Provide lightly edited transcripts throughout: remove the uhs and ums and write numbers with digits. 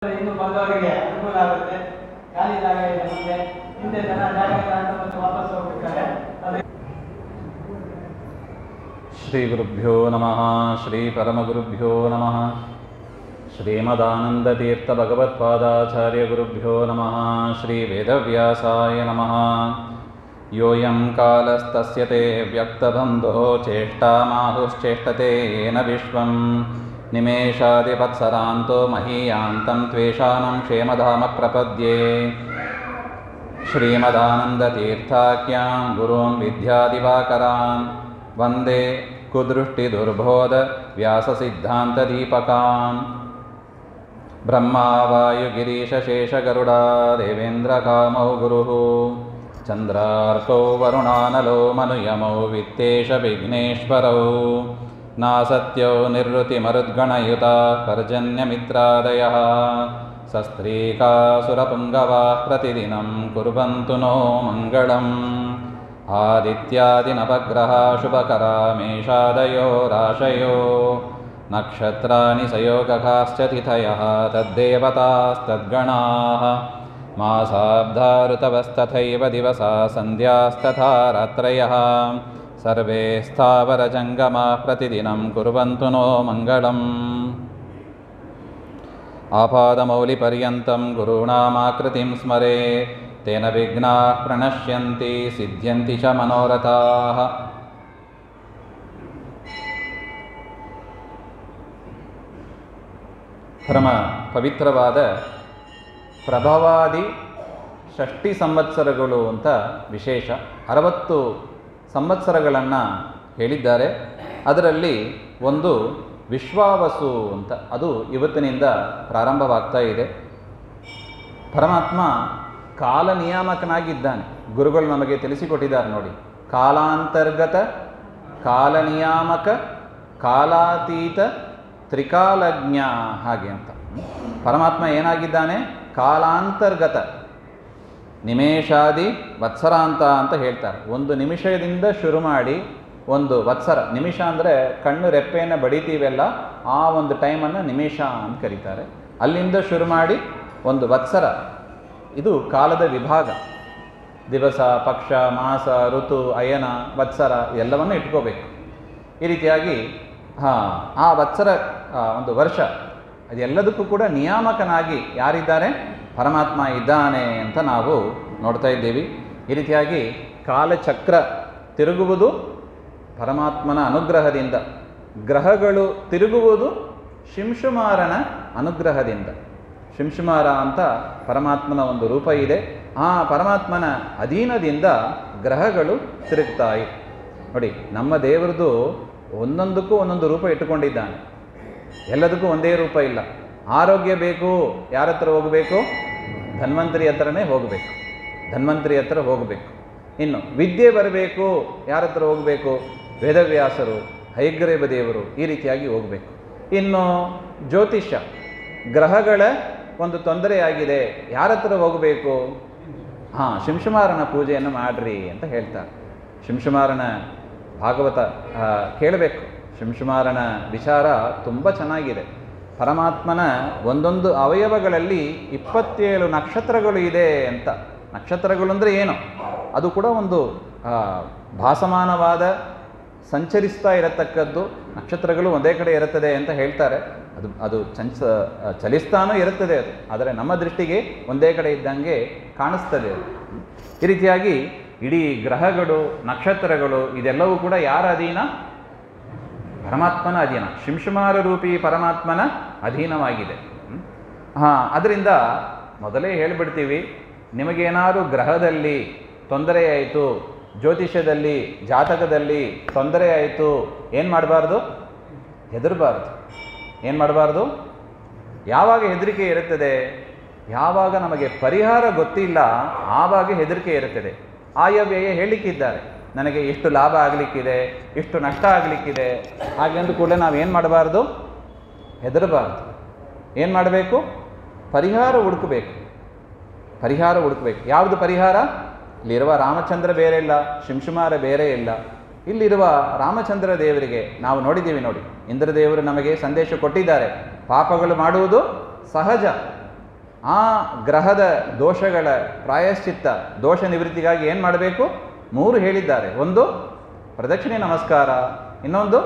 ಇನ್ನು ಬಂದವರಿಗೆ ಅನುಕೂಲ ಆಗುತ್ತೆ. ಖಾಲಿ ಜಾಗ ಇದೆ ಮುಂದೆ, ಹಿಂದೆ ಜನ ಜಾಗ ಇಲ್ಲ ಅಂತ ಮತ್ತೆ ವಾಪಸ್ ಹೋಗ್ಬೇಕಾದ್ರೆ ಶ್ರೀ ಗುರುಭ್ಯೋ ನಮಃ. ಶ್ರೀ ಪರಮಗುರುಭ್ಯೋ ನಮಃ. ಶ್ರೀಮದಾನಂದತೀರ್ಥ ಭಗವತ್ಪಾದಾಚಾರ್ಯ ಗುರುಭ್ಯೋ ನಮಃ. ಶ್ರೀ ವೇದವ್ಯಾಸಾಯ ನಮಃ. ಯೋಯಂ ಕಾಲಸ್ತಸ್ಯ ತೇ ವ್ಯಕ್ತಬಂಧೋ ಚೇಷ್ಟಾಮಾಹುಶ್ಚೇಷ್ಟತೆ ಯೇನ ವಿಶ್ವಂ ನಿಮೇಷಾದಿವತ್ಸರಾಂತೋ ಮಹೀಯಾಂತಂ ತ್ವೇಷಾನಂ ಕ್ಷೇಮಧಾಮ ಪ್ರಪದ್ಯೆ. ಶ್ರೀಮದಾನಂದತೀರ್ಥಾಖ್ಯಾಂ ಗುರುಂ ವಿದ್ಯಾದಿವಾಕರಾಂ ವಂದೇ ಕುದೃಷ್ಟಿದುರ್ಬೋಧ ವ್ಯಾಸಸಿದ್ಧಾಂತದೀಪಕಾಂ. ಬ್ರಹ್ಮಾವಾಯುಗಿರೀಶೇಷಗರುಡಾ ದೇವೇಂದ್ರಕಾಮೌ ಗುರುಃ ಚಂದ್ರಾರ್ಕೌ ವರುಣಾನಲೋ ಮನುಯಮೌ ವಿತ್ತೇಶ ವಿಘ್ನೇಶ್ವರೌ ನಾಸತ್ಯೌ ನಿರ್ವೃತಿಮರುದ್ಗಣಯುತಾ ಪರ್ಜನ್ಯಮಿತ್ರಾದಯಃ ಸಸ್ತ್ರೀಕಾಸುರಪುಂಗವಾಃ ಪ್ರತಿದಿನಂ ಕುರ್ವಂತು ನೋ ಮಂಗಳಂ. ಆದಿತ್ಯಾದಿನವಗ್ರಹ ಶುಭಕರಾ ಮೇಷಾದಯೋ ರಾಶಯೋ ನಕ್ಷತ್ರಾಣಿ ಸಯೋಗಕಾಶ್ಚ ತಿಥಯಃ ತದ್ದೇವತಾಸ್ತದ್ಗಣಾಃ ಮಾಸಾಬ್ಧಾ ಋತವಸ್ತಥೈವ ದಿವಸಾ ಸಂಧ್ಯಾಸ್ತಥಾ ರಾತ್ರಯಃ ಸರ್ವೇ ಸ್ಥಾವರಜಂಗಮಾಃ ಪ್ರತಿದಿನಂ ಕುರ್ವಂತು ನೋ ಮಂಗಳಂ. ಆಪಾದಮೌಲಿಪರ್ಯಂತಂ ಗುರುಣಾಮಾಕೃತಿಂ ಸ್ಮರೇತ್ ತೇನ ವಿಘ್ನಾಃ ಪ್ರಣಶ್ಯಂತಿ ಸಿದ್ಧ್ಯಂತಿ ಚ ಮನೋರಥಾಃ. ಪರಮ ಪವಿತ್ರವಾದ ಪ್ರಭವಾದಿ ಷಷ್ಠಿ ಸಂವತ್ಸರಗಳು ಅಂತ ವಿಶೇಷ 60 ಸಂವತ್ಸರಗಳನ್ನು ಹೇಳಿದ್ದಾರೆ. ಅದರಲ್ಲಿ ಒಂದು ವಿಶ್ವಾವಸು ಅಂತ, ಅದು ಇವತ್ತಿನಿಂದ ಪ್ರಾರಂಭವಾಗ್ತಾ ಇದೆ. ಪರಮಾತ್ಮ ಕಾಲ ನಿಯಾಮಕನಾಗಿದ್ದಾನೆ. ಗುರುಗಳು ನಮಗೆ ತಿಳಿಸಿಕೊಟ್ಟಿದ್ದಾರೆ ನೋಡಿ, ಕಾಲಾಂತರ್ಗತ, ಕಾಲ ನಿಯಾಮಕ, ಕಾಲಾತೀತ, ತ್ರಿಕಾಲಜ್ಞ ಹಾಗೆ ಅಂತ. ಪರಮಾತ್ಮ ಏನಾಗಿದ್ದಾನೆ? ಕಾಲಾಂತರ್ಗತ, ನಿಮೇಷಾದಿ ವತ್ಸರಾಂತ ಅಂತ ಹೇಳ್ತಾರೆ. ಒಂದು ನಿಮಿಷದಿಂದ ಶುರು ಮಾಡಿ ಒಂದು ವತ್ಸರ, ನಿಮಿಷ ಅಂದರೆ ಕಣ್ಣು ರೆಪ್ಪೆಯನ್ನು ಬಡಿತೀವೆಲ್ಲ, ಆ ಒಂದು ಟೈಮನ್ನು ನಿಮಿಷ ಅಂತ ಕರೀತಾರೆ. ಅಲ್ಲಿಂದ ಶುರು ಮಾಡಿ ಒಂದು ವತ್ಸರ, ಇದು ಕಾಲದ ವಿಭಾಗ. ದಿವಸ, ಪಕ್ಷ, ಮಾಸ, ಋತು, ಅಯನ, ವತ್ಸರ ಎಲ್ಲವನ್ನು ಇಟ್ಕೋಬೇಕು. ಈ ರೀತಿಯಾಗಿ ಆ ವತ್ಸರ, ಒಂದು ವರ್ಷ, ಅದೆಲ್ಲದಕ್ಕೂ ಕೂಡ ನಿಯಾಮಕನಾಗಿ ಯಾರಿದ್ದಾರೆ? ಪರಮಾತ್ಮ ಇದ್ದಾನೆ ಅಂತ ನಾವು ನೋಡ್ತಾ ಇದ್ದೀವಿ. ಈ ರೀತಿಯಾಗಿ ಕಾಲಚಕ್ರ ತಿರುಗುವುದು ಪರಮಾತ್ಮನ ಅನುಗ್ರಹದಿಂದ, ಗ್ರಹಗಳು ತಿರುಗುವುದು ಶಿಂಶುಮಾರನ ಅನುಗ್ರಹದಿಂದ. ಶಿಂಶುಮಾರ ಅಂತ ಪರಮಾತ್ಮನ ಒಂದು ರೂಪ ಇದೆ. ಆ ಪರಮಾತ್ಮನ ಅಧೀನದಿಂದ ಗ್ರಹಗಳು ತಿರುಗ್ತಾ ಇವೆ ನೋಡಿ. ನಮ್ಮ ದೇವರದು ಒಂದೊಂದಕ್ಕೂ ಒಂದೊಂದು ರೂಪ ಇಟ್ಟುಕೊಂಡಿದ್ದಾನೆ. ಎಲ್ಲದಕ್ಕೂ ಒಂದೇ ರೂಪ ಇಲ್ಲ. ಆರೋಗ್ಯ ಬೇಕು, ಯಾರ ಹತ್ರ ಹೋಗಬೇಕು? ಧನ್ವಂತರಿ ಹತ್ರನೇ ಹೋಗಬೇಕು. ಧನ್ವಂತರಿ ಹತ್ರ ಹೋಗಬೇಕು. ಇನ್ನು ವಿದ್ಯೆ ಬರಬೇಕು, ಯಾರ ಹತ್ರ ಹೋಗಬೇಕು? ವೇದವ್ಯಾಸರು, ಹಯಗ್ರೀವ ದೇವರು, ಈ ರೀತಿಯಾಗಿ ಹೋಗಬೇಕು. ಇನ್ನು ಜ್ಯೋತಿಷ್ಯ, ಗ್ರಹಗಳ ಒಂದು ತೊಂದರೆಯಾಗಿದೆ, ಯಾರ ಹತ್ರ ಹೋಗಬೇಕು? ಶಿಂಶುಮಾರನ ಪೂಜೆಯನ್ನು ಮಾಡ್ರಿ ಅಂತ ಹೇಳ್ತಾರೆ. ಶಿಂಶುಮಾರನ ಭಾಗವತ ಕೇಳಬೇಕು. ಶಿಂಶುಮಾರನ ವಿಚಾರ ತುಂಬ ಚೆನ್ನಾಗಿದೆ. ಪರಮಾತ್ಮನ ಒಂದೊಂದು ಅವಯವಗಳಲ್ಲಿ 27 ನಕ್ಷತ್ರಗಳು ಇದೆ ಅಂತ. ನಕ್ಷತ್ರಗಳು ಅಂದರೆ ಏನು? ಅದು ಕೂಡ ಒಂದು ಭಾಸಮಾನವಾದ, ಸಂಚರಿಸ್ತಾ ಇರತಕ್ಕದ್ದು. ನಕ್ಷತ್ರಗಳು ಒಂದೇ ಕಡೆ ಇರುತ್ತದೆ ಅಂತ ಹೇಳ್ತಾರೆ. ಅದು ಚಲಿಸ್ತಾನೂ ಇರುತ್ತದೆ ಅದು, ಆದರೆ ನಮ್ಮ ದೃಷ್ಟಿಗೆ ಒಂದೇ ಕಡೆ ಇದ್ದಂಗೆ ಕಾಣಿಸ್ತದೆ ಅದು. ಈ ರೀತಿಯಾಗಿ ಇಡೀ ಗ್ರಹಗಳು, ನಕ್ಷತ್ರಗಳು ಇದೆಲ್ಲವೂ ಕೂಡ ಯಾರ ಅಧೀನ? ಪರಮಾತ್ಮನ ಅಧೀನ. ಶಿಂಶುಮಾರ ರೂಪಿ ಪರಮಾತ್ಮನ ಅಧೀನವಾಗಿದೆ. ಅದರಿಂದ ಮೊದಲೇ ಹೇಳಿಬಿಡ್ತೀವಿ, ನಿಮಗೇನಾದರೂ ಗ್ರಹದಲ್ಲಿ ತೊಂದರೆ ಆಯಿತು, ಜ್ಯೋತಿಷ್ಯದಲ್ಲಿ, ಜಾತಕದಲ್ಲಿ ತೊಂದರೆ ಆಯಿತು, ಏನು ಮಾಡಬಾರ್ದು? ಹೆದರಬಾರ್ದು. ಏನು ಮಾಡಬಾರ್ದು? ಯಾವಾಗ ಹೆದರಿಕೆ ಇರುತ್ತದೆ? ಯಾವಾಗ ನಮಗೆ ಪರಿಹಾರ ಗೊತ್ತಿಲ್ಲ ಆವಾಗ ಹೆದರಿಕೆ ಇರುತ್ತದೆ. ಆಯವ್ಯಯ ಹೇಳಲಿಕ್ಕಿದ್ದಾರೆ, ನನಗೆ ಎಷ್ಟು ಲಾಭ ಆಗಲಿಕ್ಕಿದೆ, ಎಷ್ಟು ನಷ್ಟ ಆಗಲಿಕ್ಕಿದೆ. ಹಾಗೆಂದು ಕೂಡ ನಾವು ಏನು ಮಾಡಬಾರ್ದು? ಹೆದರಬಾರ್ದು. ಏನು ಮಾಡಬೇಕು? ಪರಿಹಾರ ಹುಡುಕಬೇಕು. ಪರಿಹಾರ ಹುಡುಕಬೇಕು. ಯಾವುದು ಪರಿಹಾರ? ಇಲ್ಲಿರುವ ರಾಮಚಂದ್ರ ಬೇರೆ ಇಲ್ಲ, ಶಿಂಶುಮಾರ ಬೇರೆ ಇಲ್ಲ. ಇಲ್ಲಿರುವ ರಾಮಚಂದ್ರ ದೇವರಿಗೆ ನಾವು ನೋಡಿದ್ದೀವಿ ನೋಡಿ, ಇಂದ್ರದೇವರು ನಮಗೆ ಸಂದೇಶ ಕೊಟ್ಟಿದ್ದಾರೆ. ಪಾಪಗಳು ಮಾಡುವುದು ಸಹಜ, ಆ ಗ್ರಹದ ದೋಷಗಳ ಪ್ರಾಯಶ್ಚಿತ್ತ ದೋಷ ನಿವೃತ್ತಿಗಾಗಿ ಏನು ಮಾಡಬೇಕು? 3 ಹೇಳಿದ್ದಾರೆ. ಒಂದು ಪ್ರದಕ್ಷಿಣೆ ನಮಸ್ಕಾರ, ಇನ್ನೊಂದು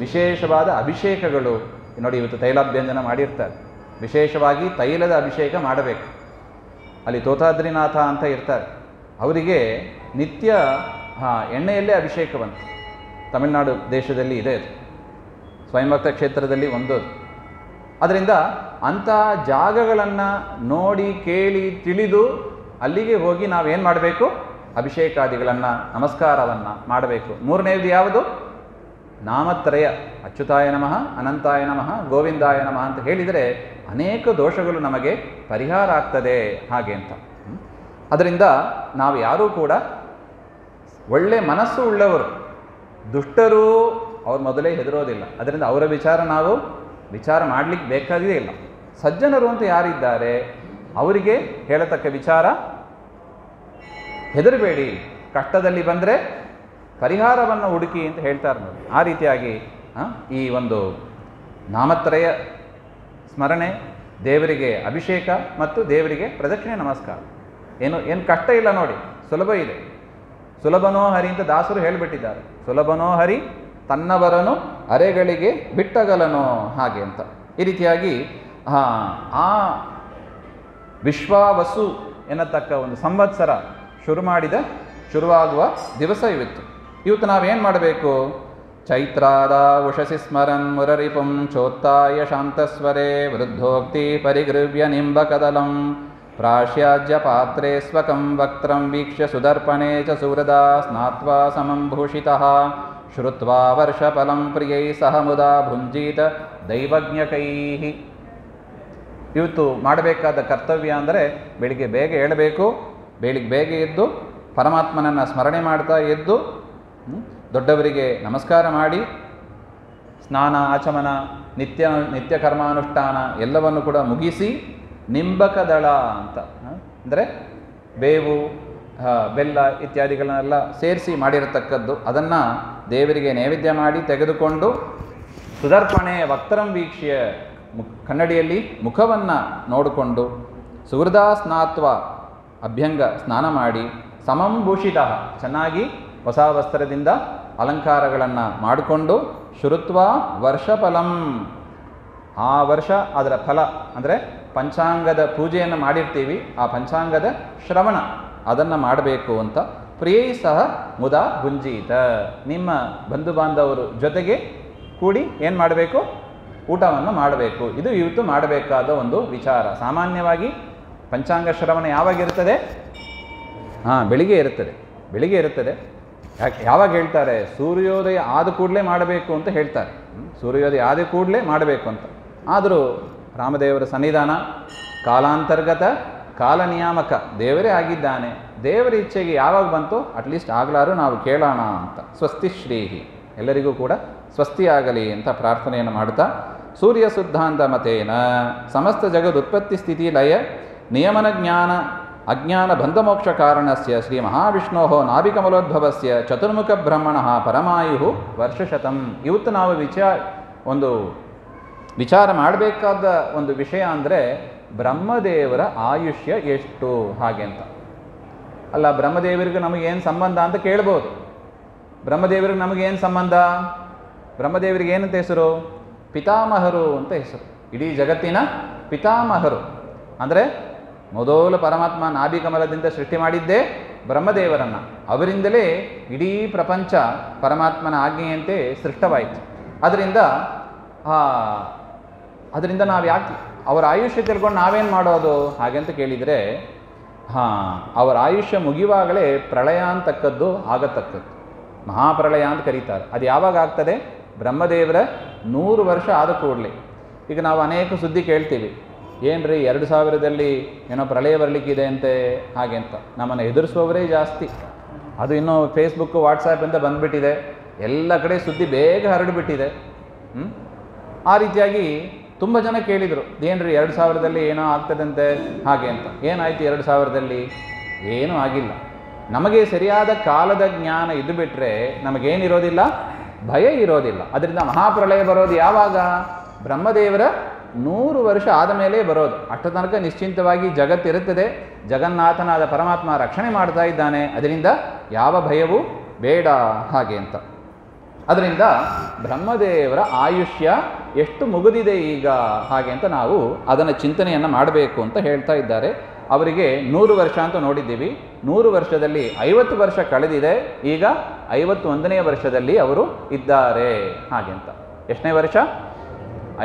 ವಿಶೇಷವಾದ ಅಭಿಷೇಕಗಳು. ನೋಡಿ, ಇವತ್ತು ತೈಲಾಭ್ಯಂಜನ ಮಾಡಿರ್ತಾರೆ. ವಿಶೇಷವಾಗಿ ತೈಲದ ಅಭಿಷೇಕ ಮಾಡಬೇಕು. ಅಲ್ಲಿ ತೋತಾದ್ರಿನಾಥ ಅಂತ ಇರ್ತಾರೆ, ಅವರಿಗೆ ನಿತ್ಯ ಎಣ್ಣೆಯಲ್ಲೇ ಅಭಿಷೇಕ ಬಂತು. ತಮಿಳುನಾಡು ದೇಶದಲ್ಲಿ ಇದೆ ಅದು, ಸ್ವಯಂಭಕ್ತ ಕ್ಷೇತ್ರದಲ್ಲಿ ಒಂದು. ಅದರಿಂದ ಅಂಥ ಜಾಗಗಳನ್ನು ನೋಡಿ ಕೇಳಿ ತಿಳಿದು ಅಲ್ಲಿಗೆ ಹೋಗಿ ನಾವೇನು ಮಾಡಬೇಕು? ಅಭಿಷೇಕಾದಿಗಳನ್ನು ನಮಸ್ಕಾರವನ್ನು ಮಾಡಬೇಕು. 3ನೇದು ಯಾವುದು? ನಾಮತ್ರಯ. ಅಚ್ಯುತಾಯ ನಮಃ, ಅನಂತಾಯ ನಮಃ, ಗೋವಿಂದಾಯ ನಮಃ ಅಂತ ಹೇಳಿದರೆ ಅನೇಕ ದೋಷಗಳು ನಮಗೆ ಪರಿಹಾರ ಆಗ್ತದೆ ಹಾಗೆ ಅಂತ. ಅದರಿಂದ ನಾವು ಯಾರೂ ಕೂಡ ಒಳ್ಳೆ ಮನಸ್ಸು ಉಳ್ಳವರು, ದುಷ್ಟರು ಅವ್ರು ಮೊದಲೇ ಹೆದರೋದಿಲ್ಲ. ಅದರಿಂದ ಅವರ ವಿಚಾರ ನಾವು ವಿಚಾರ ಮಾಡಲಿಕ್ಕೆ ಬೇಕಾಗಿದೆ ಇಲ್ಲ. ಸಜ್ಜನರು ಅಂತ ಯಾರಿದ್ದಾರೆ ಅವರಿಗೆ ಹೇಳತಕ್ಕ ವಿಚಾರ, ಹೆದರಬೇಡಿ, ಕಷ್ಟದಲ್ಲಿ ಬಂದರೆ ಪರಿಹಾರವನ್ನು ಹುಡುಕಿ ಅಂತ ಹೇಳ್ತಾರೆ ನೋಡಿ. ಆ ರೀತಿಯಾಗಿ ಈ ಒಂದು ನಾಮತ್ರಯ ಸ್ಮರಣೆ, ದೇವರಿಗೆ ಅಭಿಷೇಕ ಮತ್ತು ದೇವರಿಗೆ ಪ್ರದಕ್ಷಿಣೆ ನಮಸ್ಕಾರ ಏನು ಕಷ್ಟ ಇಲ್ಲ ನೋಡಿ, ಸುಲಭ ಇದೆ. ಸುಲಭನೋ ಹರಿ ಅಂತ ದಾಸರು ಹೇಳಿಬಿಟ್ಟಿದ್ದಾರೆ. ಸುಲಭನೋ ಹರಿ ತನ್ನವರನು ಅರೆಗಳಿಗೆ ಬಿಟ್ಟಗಲನೋ ಹಾಗೆ ಅಂತ. ಈ ರೀತಿಯಾಗಿ ಆ ವಿಶ್ವಾವಸು ಎನ್ನತಕ್ಕ ಒಂದು ಸಂವತ್ಸರ ಶುರುವಾಗುವ ದಿವಸ ಇವತ್ತು ನಾವೇನು ಮಾಡಬೇಕು? ಚೈತ್ರಾದ ಉಷಸಿ ಸ್ಮರನ್ ಮುರರಿಪುಂ ಚೋತ್ತಾಯ ಶಾಂತಸ್ವರೇ ವೃದ್ಧೋಕ್ತಿ ಪರಿಗೃವ್ಯ ನಿಂಬಕದಲಂ ಪ್ರಾಶ್ಯಾಜ್ಯ ಪಾತ್ರೆ ಸ್ವಕಂ ವಕ್ತ್ರಂ ವೀಕ್ಷ್ಯ ಸುದರ್ಪಣೆ ಚ ಸುಹೃದಾ ಸ್ನಾತ್ವಾ ಸಮಂ ಭೂಷಿತಃ ಶ್ರುತ್ವಾ ವರ್ಷಫಲಂ ಪ್ರಿಯೈ ಸಹ ಮುದಾ ಭುಂಜೀತ ದೈವಜ್ಞಕೈಃ. ಇವತ್ತು ಮಾಡಬೇಕಾದ ಕರ್ತವ್ಯ ಅಂದರೆ ಬೆಳಿಗ್ಗೆ ಬೇಗ ಏಳಬೇಕು. ಬೆಳಿಗ್ಗೆ ಬೇಗ ಎದ್ದು ಪರಮಾತ್ಮನನ್ನು ಸ್ಮರಣೆ ಮಾಡ್ತಾ ಎದ್ದು ದೊಡ್ಡವರಿಗೆ ನಮಸ್ಕಾರ ಮಾಡಿ ಸ್ನಾನ ಆಚಮನ ನಿತ್ಯ ಕರ್ಮಾನುಷ್ಠಾನ ಎಲ್ಲವನ್ನು ಕೂಡ ಮುಗಿಸಿ ನಿಂಬಕದಳ ಅಂತ ಅಂದರೆ ಬೇವು ಬೆಲ್ಲ ಇತ್ಯಾದಿಗಳನ್ನೆಲ್ಲ ಸೇರಿಸಿ ಮಾಡಿರತಕ್ಕದ್ದು ಅದನ್ನು ದೇವರಿಗೆ ನೈವೇದ್ಯ ಮಾಡಿ ತೆಗೆದುಕೊಂಡು ಸುದರ್ಪಣೆ ವಕ್ತರಂ ವೀಕ್ಷ್ಯ ಕನ್ನಡಿಯಲ್ಲಿ ಮುಖವನ್ನು ನೋಡಿಕೊಂಡು ಸುಹೃದಾ ಸ್ನಾತ್ವ ಅಭ್ಯಂಗ ಸ್ನಾನ ಮಾಡಿ ಸಮಂಭೂಷಿತ ಚೆನ್ನಾಗಿ ಹೊಸ ವಸ್ತ್ರದಿಂದ ಅಲಂಕಾರಗಳನ್ನು ಮಾಡಿಕೊಂಡು ಶ್ರುತ್ವ ವರ್ಷಫಲಂ ಆ ವರ್ಷ ಅದರ ಫಲ ಅಂದರೆ ಪಂಚಾಂಗದ ಪೂಜೆಯನ್ನು ಮಾಡಿರ್ತೀವಿ, ಆ ಪಂಚಾಂಗದ ಶ್ರವಣ ಅದನ್ನು ಮಾಡಬೇಕು ಅಂತ. ಪ್ರಿಯೈ ಸಹ ಮುದಾ ಭುಂಜೀತ, ನಿಮ್ಮ ಬಂಧು ಬಾಂಧವರು ಜೊತೆಗೆ ಕೂಡಿ ಏನು ಮಾಡಬೇಕು? ಊಟವನ್ನು ಮಾಡಬೇಕು. ಇದು ಇವತ್ತು ಮಾಡಬೇಕಾದ ಒಂದು ವಿಚಾರ. ಸಾಮಾನ್ಯವಾಗಿ ಪಂಚಾಂಗ ಶ್ರವಣ ಯಾವಾಗಿರ್ತದೆ? ಬೆಳಿಗ್ಗೆ ಇರುತ್ತದೆ. ಯಾವಾಗ ಹೇಳ್ತಾರೆ? ಸೂರ್ಯೋದಯ ಆದ ಕೂಡಲೇ ಮಾಡಬೇಕು ಅಂತ ಹೇಳ್ತಾರೆ. ಸೂರ್ಯೋದಯ ಆದ ಕೂಡಲೇ ಮಾಡಬೇಕು ಅಂತ. ಆದರೂ ರಾಮದೇವರ ಸನ್ನಿಧಾನ ಕಾಲಾಂತರ್ಗತ ಕಾಲ ನಿಯಾಮಕ, ದೇವರೇ ಆಗಿದ್ದಾನೆ. ದೇವರ ಇಚ್ಛೆಗೆ ಯಾವಾಗ ಬಂತು ಅಟ್ಲೀಸ್ಟ್ ಆಗಲಾರು ನಾವು ಕೇಳೋಣ ಅಂತ. ಸ್ವಸ್ತಿ ಶ್ರೀಹಿ, ಎಲ್ಲರಿಗೂ ಕೂಡ ಸ್ವಸ್ತಿಯಾಗಲಿ ಅಂತ ಪ್ರಾರ್ಥನೆಯನ್ನು ಮಾಡುತ್ತಾ, ಸೂರ್ಯ ಶುದ್ಧಾಂತ ಮತೇನ ಸಮಸ್ತ ಜಗದ್ ಉತ್ಪತ್ತಿ ಸ್ಥಿತಿ ಲಯ ನಿಯಮನ ಜ್ಞಾನ ಅಜ್ಞಾನ ಬಂಧಮೋಕ್ಷ ಕಾರಣಸ್ಯ ಶ್ರೀ ಮಹಾವಿಷ್ಣೋಃ ನಾಭಿಕಮಲೋದ್ಭವಸ್ಯ ಚತುರ್ಮುಖ ಬ್ರಹ್ಮಣಃ ಪರಮಾಯು ವರ್ಷಶತಂ. ಇವತ್ತು ನಾವು ವಿಚಾರ ಮಾಡಬೇಕಾದ ಒಂದು ವಿಷಯ ಅಂದರೆ ಬ್ರಹ್ಮದೇವರ ಆಯುಷ್ಯ ಎಷ್ಟು ಹಾಗೆ ಅಂತ. ಅಲ್ಲ, ಬ್ರಹ್ಮದೇವರಿಗೆ ನಮಗೇನು ಸಂಬಂಧ ಅಂತ ಕೇಳ್ಬೋದು. ಬ್ರಹ್ಮದೇವರಿಗೆ ನಮಗೇನು ಸಂಬಂಧ? ಬ್ರಹ್ಮದೇವರಿಗೆ ಏನಂತ ಹೆಸರು? ಪಿತಾಮಹರು ಅಂತ ಹೆಸರು. ಇಡೀ ಜಗತ್ತಿನ ಪಿತಾಮಹರು ಅಂದರೆ ಮೊದಲು ಪರಮಾತ್ಮ ನಾಭಿಕಮಲದಿಂದ ಸೃಷ್ಟಿ ಮಾಡಿದ್ದೇ ಬ್ರಹ್ಮದೇವರನ್ನು. ಅವರಿಂದಲೇ ಇಡೀ ಪ್ರಪಂಚ ಪರಮಾತ್ಮನ ಆಜ್ಞೆಯಂತೆ ಸೃಷ್ಟವಾಯಿತು. ಅದರಿಂದ ನಾವು ಯಾಕೆ ಅವರ ಆಯುಷ್ಯ ತಿಳ್ಕೊಂಡು ನಾವೇನು ಮಾಡೋದು ಹಾಗೆಂತ ಕೇಳಿದರೆ, ಅವರ ಆಯುಷ್ಯ ಮುಗಿಯುವಾಗಲೇ ಪ್ರಳಯ ಅಂತಕ್ಕದ್ದು ಆಗತಕ್ಕದ್ದು, ಮಹಾಪ್ರಳಯ ಅಂತ ಕರೀತಾರೆ. ಅದು ಯಾವಾಗ ಆಗ್ತದೆ? ಬ್ರಹ್ಮದೇವರ 100 ವರ್ಷ ಆದ ಕೂಡಲೇ. ಈಗ ನಾವು ಅನೇಕ ಸುದ್ದಿ ಕೇಳ್ತೀವಿ, ಏನ್ರಿ 2000ದಲ್ಲಿ ಏನೋ ಪ್ರಳಯ ಬರಲಿಕ್ಕಿದೆ ಅಂತೆ ಹಾಗೆ ಅಂತ. ನಮ್ಮನ್ನು ಎದುರಿಸುವವರೇ ಜಾಸ್ತಿ. ಅದು ಇನ್ನೂ ಫೇಸ್ಬುಕ್ಕು ವಾಟ್ಸಾಪ್ ಅಂತ ಬಂದುಬಿಟ್ಟಿದೆ, ಎಲ್ಲ ಕಡೆ ಸುದ್ದಿ ಬೇಗ ಹರಡಿಬಿಟ್ಟಿದೆ. ಆ ರೀತಿಯಾಗಿ ತುಂಬ ಜನ ಕೇಳಿದರು, ಏನ್ರಿ 2000ದಲ್ಲಿ ಏನೋ ಆಗ್ತದಂತೆ ಹಾಗೆ ಅಂತ. ಏನಾಯಿತು 2000ದಲ್ಲಿ? ಏನೂ ಆಗಿಲ್ಲ. ನಮಗೆ ಸರಿಯಾದ ಕಾಲದ ಜ್ಞಾನ ಇದು ಬಿಟ್ಟರೆ ನಮಗೇನಿರೋದಿಲ್ಲ, ಭಯ ಇರೋದಿಲ್ಲ. ಅದರಿಂದ ಮಹಾಪ್ರಳಯ ಬರೋದು ಯಾವಾಗ? ಬ್ರಹ್ಮದೇವರ 100 ವರ್ಷ ಆದ ಮೇಲೆ ಬರೋದು. ಅಷ್ಟು ತನಕ ನಿಶ್ಚಿಂತವಾಗಿ ಜಗತ್ತಿರುತ್ತದೆ. ಜಗನ್ನಾಥನಾದ ಪರಮಾತ್ಮ ರಕ್ಷಣೆ ಮಾಡ್ತಾ ಇದ್ದಾನೆ, ಅದರಿಂದ ಯಾವ ಭಯವೂ ಬೇಡ ಹಾಗೆ ಅಂತ. ಅದರಿಂದ ಬ್ರಹ್ಮದೇವರ ಆಯುಷ್ಯ ಎಷ್ಟು ಮುಗಿದಿದೆ ಈಗ ಹಾಗೆ ಅಂತ ನಾವು ಅದನ್ನು ಚಿಂತನೆಯನ್ನು ಮಾಡಬೇಕು ಅಂತ ಹೇಳ್ತಾ ಇದ್ದಾರೆ. ಅವರಿಗೆ 100 ವರ್ಷ ಅಂತ ನೋಡಿದ್ದೀವಿ. 100 ವರ್ಷದಲ್ಲಿ 50 ವರ್ಷ ಕಳೆದಿದೆ. ಈಗ 51ನೇ ವರ್ಷದಲ್ಲಿ ಅವರು ಇದ್ದಾರೆ ಹಾಗೆ ಅಂತ. ಎಷ್ಟನೇ ವರ್ಷ?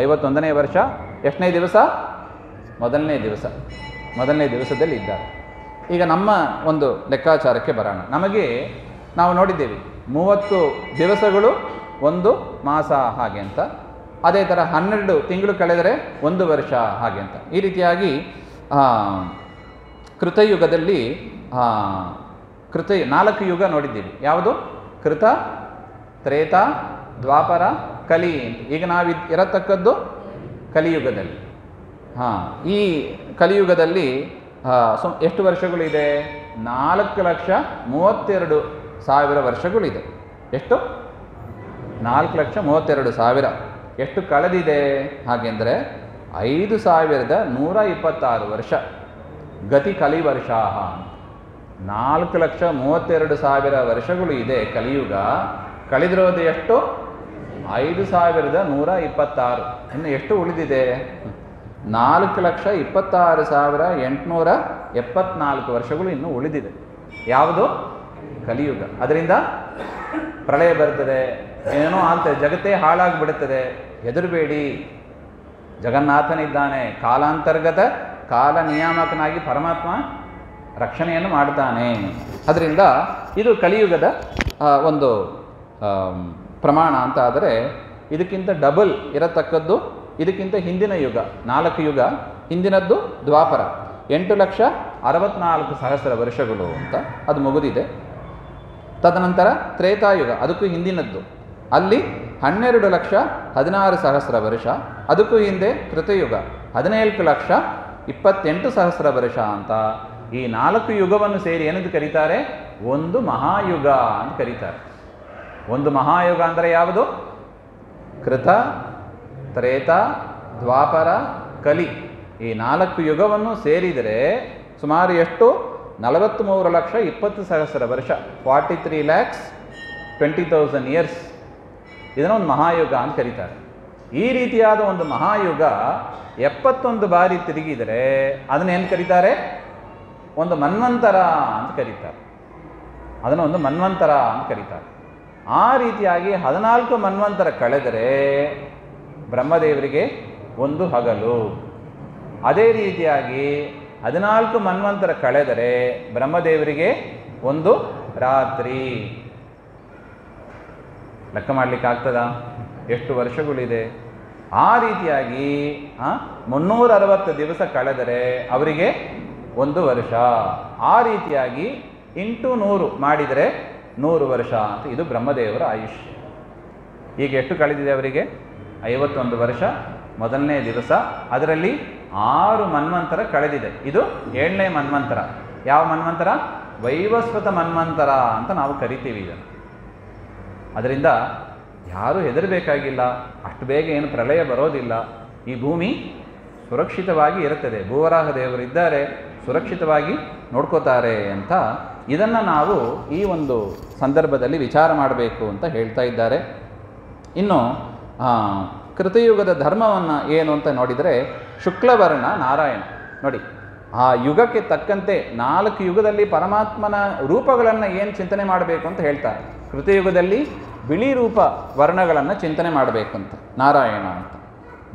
51ನೇ ವರ್ಷ. ಎಷ್ಟನೇ ದಿವಸ? ಮೊದಲನೇ ದಿವಸದಲ್ಲಿ ಇದ್ದಾರೆ. ಈಗ ನಮ್ಮ ಒಂದು ಲೆಕ್ಕಾಚಾರಕ್ಕೆ ಬರೋಣ. ನಮಗೆ ನಾವು ನೋಡಿದ್ದೇವೆ 30 ದಿವಸಗಳು 1 ಮಾಸ ಹಾಗೆ ಅಂತ. ಅದೇ ಥರ 12 ತಿಂಗಳು ಕಳೆದರೆ 1 ವರ್ಷ ಹಾಗೆ ಅಂತ. ಈ ರೀತಿಯಾಗಿ ಕೃತಯುಗದಲ್ಲಿ 4 ಯುಗ ನೋಡಿದ್ದೀವಿ. ಯಾವುದು? ಕೃತ, ತ್ರೇತ, ದ್ವಾಪರ, ಕಲಿ ಅಂತ. ಈಗ ನಾವು ಇರತಕ್ಕದ್ದು ಕಲಿಯುಗದಲ್ಲಿ. ಈ ಕಲಿಯುಗದಲ್ಲಿ ಎಷ್ಟು ವರ್ಷಗಳಿದೆ? 4,32,000 ವರ್ಷಗಳಿದೆ. ಎಷ್ಟು? 4,32,000. ಎಷ್ಟು ಕಳೆದಿದೆ ಹಾಗೆಂದರೆ 5,126 ವರ್ಷ. ಗತಿ ಕಲಿವರ್ಷ. 4,32,000 ವರ್ಷಗಳು ಇದೆ ಕಲಿಯುಗ. ಕಳೆದಿರೋದು ಎಷ್ಟು? 5,126. ಇನ್ನು ಎಷ್ಟು ಉಳಿದಿದೆ? 4,26,874 ವರ್ಷಗಳು ಇನ್ನೂ ಉಳಿದಿದೆ. ಯಾವುದು? ಕಲಿಯುಗ. ಅದರಿಂದ ಪ್ರಳಯ ಬರ್ತದೆ, ಏನೋ ಆಗ್ತದೆ, ಜಗತ್ತೇ ಹಾಳಾಗಿಬಿಡುತ್ತದೆ. ಹೆದರಬೇಡಿ, ಜಗನ್ನಾಥನಿದ್ದಾನೆ. ಕಾಲಾಂತರ್ಗತ ಕಾಲ ನಿಯಾಮಕನಾಗಿ ಪರಮಾತ್ಮ ರಕ್ಷಣೆಯನ್ನು ಮಾಡ್ತಾನೆ. ಅದರಿಂದ ಇದು ಕಲಿಯುಗದ ಒಂದು ಪ್ರಮಾಣ ಅಂತ. ಆದರೆ ಇದಕ್ಕಿಂತ ಡಬಲ್ ಇರತಕ್ಕದ್ದು ಇದಕ್ಕಿಂತ ಹಿಂದಿನ ಯುಗ. 4 ಯುಗ. ಹಿಂದಿನದ್ದು ದ್ವಾಪರ, 8,64,000 ವರ್ಷಗಳು ಅಂತ ಅದು ಮುಗಿದಿದೆ. ತದನಂತರ ತ್ರೇತಾಯುಗ, ಅದಕ್ಕೂ ಹಿಂದಿನದ್ದು. ಅಲ್ಲಿ 12,16,000 ವರ್ಷ. ಅದಕ್ಕೂ ಹಿಂದೆ ಕೃತಯುಗ 14,28,000 ವರ್ಷ ಅಂತ. ಈ 4 ಯುಗವನ್ನು ಸೇರಿ ಏನಂತ ಕರೀತಾರೆ? ಒಂದು ಮಹಾಯುಗ ಅಂತ ಕರೀತಾರೆ. ಒಂದು ಮಹಾಯುಗ ಅಂದರೆ ಯಾವುದು? ಕೃತ, ತ್ರೇತ, ದ್ವಾಪರ, ಕಲಿ. ಈ 4 ಯುಗವನ್ನು ಸೇರಿದರೆ ಸುಮಾರು ಎಷ್ಟು? 43,20,000 ವರ್ಷ. 43,20,000 ಇಯರ್ಸ್. ಇದನ್ನು ಒಂದು ಮಹಾಯುಗ ಅಂತ ಕರೀತಾರೆ. ಈ ರೀತಿಯಾದ ಒಂದು ಮಹಾಯುಗ 71 ಬಾರಿ ತಿರುಗಿದರೆ ಅದನ್ನೇನು ಕರೀತಾರೆ? ಒಂದು ಮನ್ವಂತರ ಅಂತ ಕರೀತಾರೆ. ಅದನ್ನು ಒಂದು ಮನ್ವಂತರ ಅಂತ ಕರೀತಾರೆ. ಆ ರೀತಿಯಾಗಿ 14 ಮನ್ವಂತರ ಕಳೆದರೆ ಬ್ರಹ್ಮದೇವರಿಗೆ ಒಂದು ಹಗಲು. ಅದೇ ರೀತಿಯಾಗಿ 14 ಮನ್ವಂತರ ಕಳೆದರೆ ಬ್ರಹ್ಮದೇವರಿಗೆ ಒಂದು ರಾತ್ರಿ. ಲೆಕ್ಕ ಮಾಡಲಿಕ್ಕೆ ಆಗ್ತದಾ? ಎಷ್ಟು ವರ್ಷಗಳಿದೆ? ಆ ರೀತಿಯಾಗಿ 360 ದಿವಸ ಕಳೆದರೆ ಅವರಿಗೆ ಒಂದು ವರ್ಷ. ಆ ರೀತಿಯಾಗಿ ಇಂಟು 100 ಮಾಡಿದರೆ 100 ವರ್ಷ ಅಂತ. ಇದು ಬ್ರಹ್ಮದೇವರ ಆಯುಷ್ಯ. ಈಗ ಎಷ್ಟು ಕಳೆದಿದೆ ಅವರಿಗೆ? 51 ವರ್ಷ. ಮೊದಲನೇ ದಿವಸ. ಅದರಲ್ಲಿ 6 ಮನ್ವಂತರ ಕಳೆದಿದೆ. ಇದು 7ನೇ ಮನ್ವಂತರ. ಯಾವ ಮನ್ವಂತರ? ವೈವಸ್ವತ ಮನ್ವಂತರ ಅಂತ ನಾವು ಕರಿತೀವಿ ಇದನ್ನು. ಅದರಿಂದ ಯಾರೂ ಹೆದರಬೇಕಾಗಿಲ್ಲ. ಅಷ್ಟು ಬೇಗ ಏನು ಪ್ರಳಯ ಬರೋದಿಲ್ಲ. ಈ ಭೂಮಿ ಸುರಕ್ಷಿತವಾಗಿ ಇರುತ್ತದೆ. ಭೂವರಾಹ ದೇವರು ಇದ್ದಾರೆ, ಸುರಕ್ಷಿತವಾಗಿ ನೋಡ್ಕೋತಾರೆ ಅಂತ ಇದನ್ನು ನಾವು ಈ ಒಂದು ಸಂದರ್ಭದಲ್ಲಿ ವಿಚಾರ ಮಾಡಬೇಕು ಅಂತ ಹೇಳ್ತಾ ಇದ್ದಾರೆ. ಇನ್ನು ಕೃತಯುಗದ ಧರ್ಮವನ್ನು ಏನು ಅಂತ ನೋಡಿದರೆ ಶುಕ್ಲವರ್ಣ ನಾರಾಯಣ. ನೋಡಿ, ಆ ಯುಗಕ್ಕೆ ತಕ್ಕಂತೆ 4 ಯುಗದಲ್ಲಿ ಪರಮಾತ್ಮನ ರೂಪಗಳನ್ನು ಏನು ಚಿಂತನೆ ಮಾಡಬೇಕು ಅಂತ ಹೇಳ್ತಾರೆ. ಕೃತಯುಗದಲ್ಲಿ ಬಿಳಿ ರೂಪ ವರ್ಣಗಳನ್ನು ಚಿಂತನೆ ಮಾಡಬೇಕಂತ ನಾರಾಯಣ ಅಂತ.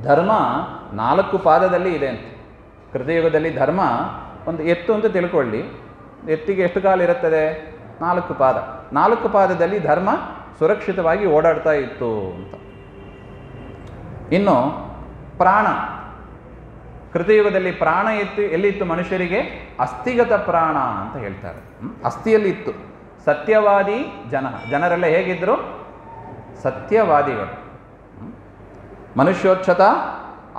ಧರ್ಮ 4 ಪಾದದಲ್ಲಿ ಇದೆ ಅಂತ. ಕೃತಯುಗದಲ್ಲಿ ಧರ್ಮ ಒಂದು ಎತ್ತು ಅಂತ ತಿಳ್ಕೊಳ್ಳಿ. ಎತ್ತಿಗೆ ಎಷ್ಟು ಕಾಲು ಇರುತ್ತದೆ? 4 ಪಾದ. 4 ಪಾದದಲ್ಲಿ ಧರ್ಮ ಸುರಕ್ಷಿತವಾಗಿ ಓಡಾಡ್ತಾ ಇತ್ತು ಅಂತ. ಇನ್ನು ಪ್ರಾಣ. ಕೃತಯುಗದಲ್ಲಿ ಪ್ರಾಣ ಎಲ್ಲಿತ್ತು ಮನುಷ್ಯರಿಗೆ? ಅಸ್ಥಿಗತ ಪ್ರಾಣ ಅಂತ ಹೇಳ್ತಾರೆ. ಅಸ್ಥಿಯಲ್ಲಿ ಇತ್ತು. ಸತ್ಯವಾದಿ ಜನರೆಲ್ಲ ಹೇಗಿದ್ದರು? ಸತ್ಯವಾದಿಗಳು. ಮನುಷ್ಯೋಚ್ಛತ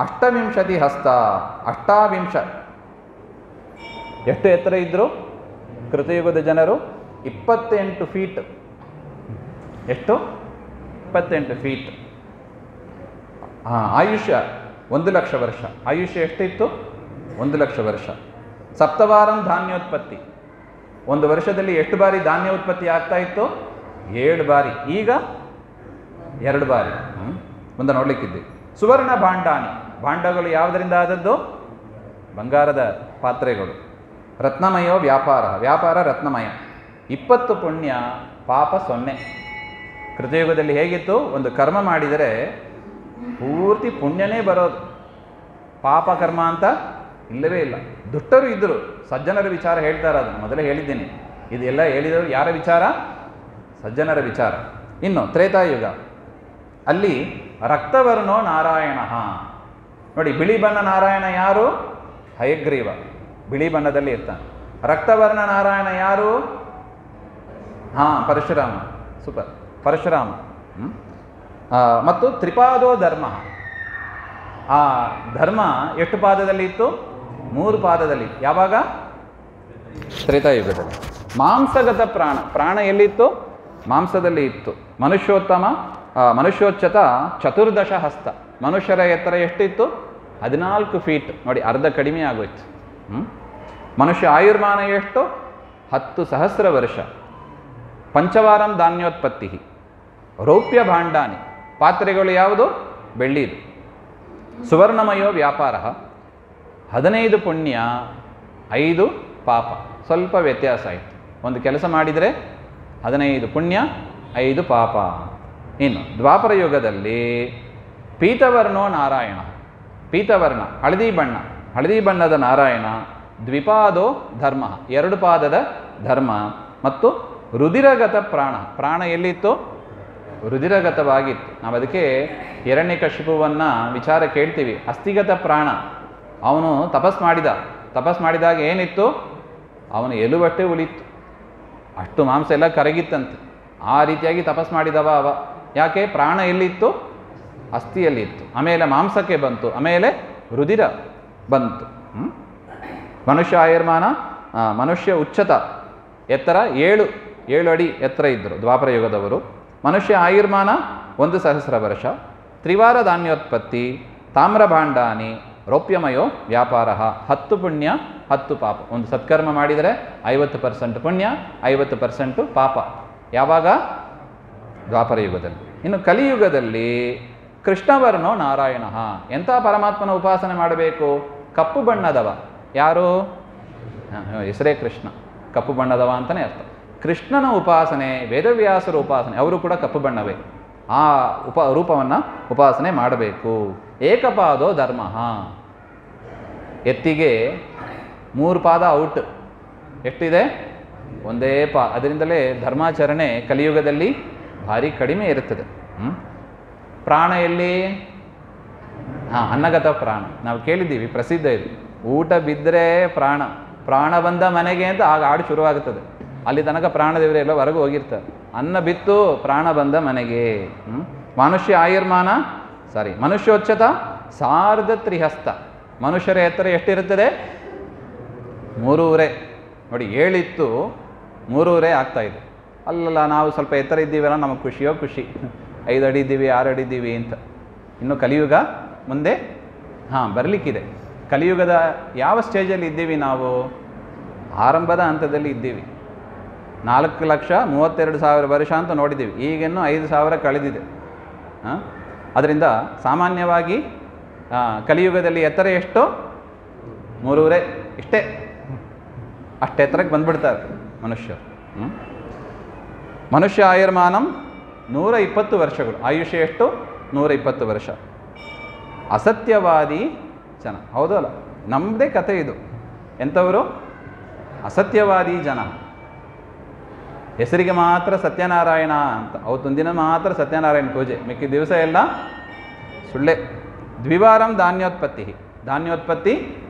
28 ಹಸ್ತ. 28. ಎಷ್ಟು ಎತ್ತರ ಇದ್ದರು ಕೃತಯುಗದ ಜನರು? 28 ಫೀಟ್. ಎಷ್ಟು? 28 ಫೀಟ್. ಆಯುಷ್ಯ 1,00,000 ವರ್ಷ. ಆಯುಷ್ಯ ಎಷ್ಟಿತ್ತು? 1,00,000 ವರ್ಷ. ಸಪ್ತವಾರಂ ಧಾನ್ಯೋತ್ಪತ್ತಿ, ಒಂದು ವರ್ಷದಲ್ಲಿ ಎಷ್ಟು ಬಾರಿ ಧಾನ್ಯ ಉತ್ಪತ್ತಿ ಆಗ್ತಾ ಇತ್ತು? 7 ಬಾರಿ. ಈಗ 2 ಬಾರಿ. ಮುಂದೆ ನೋಡ್ಲಿಕ್ಕಿದ್ವಿ. ಸುವರ್ಣ ಭಾಂಡಾನಿ, ಭಾಂಡಗಳು ಯಾವುದರಿಂದ ಆದದ್ದು? ಬಂಗಾರದ ಪಾತ್ರೆಗಳು. ರತ್ನಮಯೋ ವ್ಯಾಪಾರ, ವ್ಯಾಪಾರ ರತ್ನಮಯ. 20 ಪುಣ್ಯ, ಪಾಪ 0. ಕೃತಯುಗದಲ್ಲಿ ಹೇಗಿತ್ತು? ಒಂದು ಕರ್ಮ ಮಾಡಿದರೆ ಪೂರ್ತಿ ಪುಣ್ಯನೇ ಬರೋದು, ಪಾಪ ಕರ್ಮ ಅಂತ ಇಲ್ಲವೇ ಇಲ್ಲ. ದುಷ್ಟರು ಇದ್ದರು, ಸಜ್ಜನರ ವಿಚಾರ ಹೇಳ್ತಾರೆ. ಅದನ್ನು ಮೊದಲೇ ಹೇಳಿದ್ದೀನಿ. ಇದೆಲ್ಲ ಹೇಳಿದರು ಯಾರ ವಿಚಾರ? ಸಜ್ಜನರ ವಿಚಾರ. ಇನ್ನು ತ್ರೇತಾಯುಗ, ಅಲ್ಲಿ ರಕ್ತವರ್ಣೋ ನಾರಾಯಣ. ನೋಡಿ, ಬಿಳಿ ಬಣ್ಣ ನಾರಾಯಣ ಯಾರು? ಹಯಗ್ರೀವ, ಬಿಳಿ ಬಣ್ಣದಲ್ಲಿ ಇರ್ತಾನೆ. ರಕ್ತವರ್ಣ ನಾರಾಯಣ ಯಾರು? ಪರಶುರಾಮ. ಸೂಪರ್, ಪರಶುರಾಮ. ಮತ್ತು ತ್ರಿಪಾದೋ ಧರ್ಮ, ಆ ಧರ್ಮ ಎಷ್ಟು ಪಾದದಲ್ಲಿ ಇತ್ತು? 3 ಪಾದದಲ್ಲಿ. ಯಾವಾಗ? ತ್ರೇತಾಯುಗದಲ್ಲಿ. ಮಾಂಸಗತ ಪ್ರಾಣ, ಪ್ರಾಣ ಎಲ್ಲಿತ್ತು? ಮಾಂಸದಲ್ಲಿ ಇತ್ತು. ಮನುಷ್ಯೋಚ್ಚತ 14 ಹಸ್ತ, ಮನುಷ್ಯರ ಎತ್ತರ ಎಷ್ಟಿತ್ತು? 14 ಫೀಟ್. ನೋಡಿ, ಅರ್ಧ ಕಡಿಮೆ ಆಗೋಯ್ತು. ಮನುಷ್ಯ ಆಯುರ್ಮಾನ ಎಷ್ಟು? 10,000 ವರ್ಷ. ಪಂಚವಾರಂ ಧಾನ್ಯೋತ್ಪತ್ತಿ. ರೌಪ್ಯ ಭಾಂಡಾನಿ, ಪಾತ್ರೆಗಳು ಯಾವುದು? ಬೆಳ್ಳಿದು. ಸುವರ್ಣಮಯೋ ವ್ಯಾಪಾರ. 15 ಪುಣ್ಯ, 5 ಪಾಪ. ಸ್ವಲ್ಪ ವ್ಯತ್ಯಾಸ ಆಯಿತು. ಒಂದು ಕೆಲಸ ಮಾಡಿದರೆ 15 ಪುಣ್ಯ, 5 ಪಾಪ. ಇನ್ನು ದ್ವಾಪರ ಯುಗದಲ್ಲಿ ಪೀತವರ್ಣೋ ನಾರಾಯಣ, ಪೀತವರ್ಣ ಹಳದಿ ಬಣ್ಣ, ಹಳದಿ ಬಣ್ಣದ ನಾರಾಯಣ. ದ್ವಿಪಾದೋ ಧರ್ಮ, 2 ಪಾದದ ಧರ್ಮ. ಮತ್ತು ರುಧಿರಗತ ಪ್ರಾಣ, ಪ್ರಾಣ ಎಲ್ಲಿತ್ತು? ರುಧಿರಗತವಾಗಿತ್ತು. ನಾವು ಅದಕ್ಕೆ ಹಿರಣ್ಯಕಶಿಪುವನ್ನು ವಿಚಾರ ಕೇಳ್ತೀವಿ. ಅಸ್ಥಿಗತ ಪ್ರಾಣ, ಅವನು ತಪಸ್ ಮಾಡಿದಾಗ ಏನಿತ್ತು? ಅವನು ಎಲುಬಟ್ಟೆ ಉಳಿತು, ಅಷ್ಟು ಮಾಂಸ ಎಲ್ಲ ಕರಗಿತ್ತಂತೆ. ಆ ರೀತಿಯಾಗಿ ತಪಸ್ ಮಾಡಿದವ ಅವ. ಯಾಕೆ? ಪ್ರಾಣ ಎಲ್ಲಿತ್ತು? ಅಸ್ಥಿಯಲ್ಲಿ ಇತ್ತು. ಆಮೇಲೆ ಮಾಂಸಕ್ಕೆ ಬಂತು, ಆಮೇಲೆ ರುಧಿರ ಬಂತು. ಮನುಷ್ಯ ಆಯುರ್ಮಾನ, ಮನುಷ್ಯ ಉಚ್ಚತ ಎತ್ತರ 7 ಅಡಿ ಎತ್ತರ ಇದ್ದರು ದ್ವಾಪರ ಯುಗದವರು. ಮನುಷ್ಯ ಆಯುರ್ಮಾನ 1,000 ವರ್ಷ. ತ್ರಿವಾರ ಧಾನ್ಯೋತ್ಪತ್ತಿ, ತಾಮ್ರಭಾಂಡಾನಿ, ರೌಪ್ಯಮಯೋ ವ್ಯಾಪಾರ. 10 ಪುಣ್ಯ, 10 ಪಾಪ. ಒಂದು ಸತ್ಕರ್ಮ ಮಾಡಿದರೆ 50% ಪುಣ್ಯ, 50% ಪಾಪ. ಯಾವಾಗ? ದ್ವಾಪರ ಯುಗದಲ್ಲಿ. ಇನ್ನು ಕಲಿಯುಗದಲ್ಲಿ ಕೃಷ್ಣವರ್ಣೋ ನಾರಾಯಣ. ಎಂಥ ಪರಮಾತ್ಮನ ಉಪಾಸನೆ ಮಾಡಬೇಕು? ಕಪ್ಪು ಬಣ್ಣದವ. ಯಾರು? ಹೆಸರೇ ಕೃಷ್ಣ, ಕಪ್ಪು ಬಣ್ಣದವ ಅಂತಲೇ ಅರ್ಥ. ಕೃಷ್ಣನ ಉಪಾಸನೆ, ವೇದವ್ಯಾಸರ ಉಪಾಸನೆ, ಅವರು ಕೂಡ ಕಪ್ಪು ಬಣ್ಣವೇ. ಆ ರೂಪವನ್ನು ಉಪಾಸನೆ ಮಾಡಬೇಕು. ಏಕಪಾದೋ ಧರ್ಮ, ಎತ್ತಿಗೆ 3 ಪಾದ ಔಟ್. ಎಷ್ಟಿದೆ? ಒಂದೇ ಅದರಿಂದಲೇ ಧರ್ಮಾಚರಣೆ ಕಲಿಯುಗದಲ್ಲಿ ಭಾರಿ ಕಡಿಮೆ ಇರುತ್ತದೆ. ಪ್ರಾಣ ಎಲ್ಲಿ? ಅನ್ನಗತ ಪ್ರಾಣ. ನಾವು ಕೇಳಿದ್ದೀವಿ, ಪ್ರಸಿದ್ಧ ಇದು. ಊಟ ಬಿದ್ದರೆ ಪ್ರಾಣ, ಪ್ರಾಣ ಬಂದ ಮನೆಗೆ ಅಂತ ಆಗ ಹಾಡು ಶುರುವಾಗುತ್ತದೆ. ಅಲ್ಲಿ ತನಕ ಪ್ರಾಣದೇವರೆಲ್ಲ ಹೊರಗೆ ಹೋಗಿರ್ತಾರೆ. ಅನ್ನ ಬಿತ್ತು ಪ್ರಾಣ ಬಂದ ಮನೆಗೆ. ಮನುಷ್ಯ ಆಯುರ್ಮಾನ ಮನುಷ್ಯೋಚ್ಚತ 3,500 ಹಸ್ತ. ಮನುಷ್ಯರ ಎತ್ತರ ಎಷ್ಟಿರುತ್ತದೆ? 3.5. ನೋಡಿ, 7 ಇತ್ತು, 3.5 ಆಗ್ತಾಯಿದೆ. ಅಲ್ಲಲ್ಲ, ನಾವು ಸ್ವಲ್ಪ ಎತ್ತರ ಇದ್ದೀವಲ್ಲ, ನಮಗೆ ಖುಷಿ. 5 ಅಡಿ ಇದ್ದೀವಿ, 6 ಅಡಿ ಇದ್ದೀವಿ ಅಂತ. ಇನ್ನು ಕಲಿಯುಗ ಮುಂದೆ ಬರಲಿಕ್ಕಿದೆ. ಕಲಿಯುಗದ ಯಾವ ಸ್ಟೇಜಲ್ಲಿ ಇದ್ದೀವಿ ನಾವು? ಆರಂಭದ ಹಂತದಲ್ಲಿ ಇದ್ದೀವಿ. 4,32,000 ವರ್ಷ ಅಂತ ನೋಡಿದ್ದೀವಿ. ಈಗಿನ್ನೂ 5,000 ಕಳೆದಿದೆ. ಅದರಿಂದ ಸಾಮಾನ್ಯವಾಗಿ ಕಲಿಯುಗದಲ್ಲಿ ಎತ್ತರ ಎಷ್ಟು? 3.5 ಇಷ್ಟೇ. ಅಷ್ಟು ಎತ್ತರಕ್ಕೆ ಬಂದ್ಬಿಡ್ತಾರೆ ಮನುಷ್ಯರು. ಮನುಷ್ಯ ಆಯುರ್ಮಾನಂ 120 ವರ್ಷಗಳು. ಆಯುಷ್ಯ ಎಷ್ಟು? 120 ವರ್ಷ. ಅಸತ್ಯವಾದಿ ಜನ, ಹೌದಲ್ಲ? ನಮ್ಮದೇ ಕತೆ ಇದು. ಎಂಥವರು? ಅಸತ್ಯವಾದಿ ಜನ. ಹೆಸರಿಗೆ ಮಾತ್ರ ಸತ್ಯನಾರಾಯಣ ಅಂತ, ಅವತ್ತೊಂದು ದಿನ ಮಾತ್ರ ಸತ್ಯನಾರಾಯಣ ಪೂಜೆ, ಮಿಕ್ಕಿದ ದಿವಸ ಎಲ್ಲ ಸುಳ್ಳೆ. ದ್ವಿವಾರಂ ಧಾನ್ಯೋತ್ಪತ್ತಿ, ಧಾನ್ಯೋತ್ಪತ್ತಿ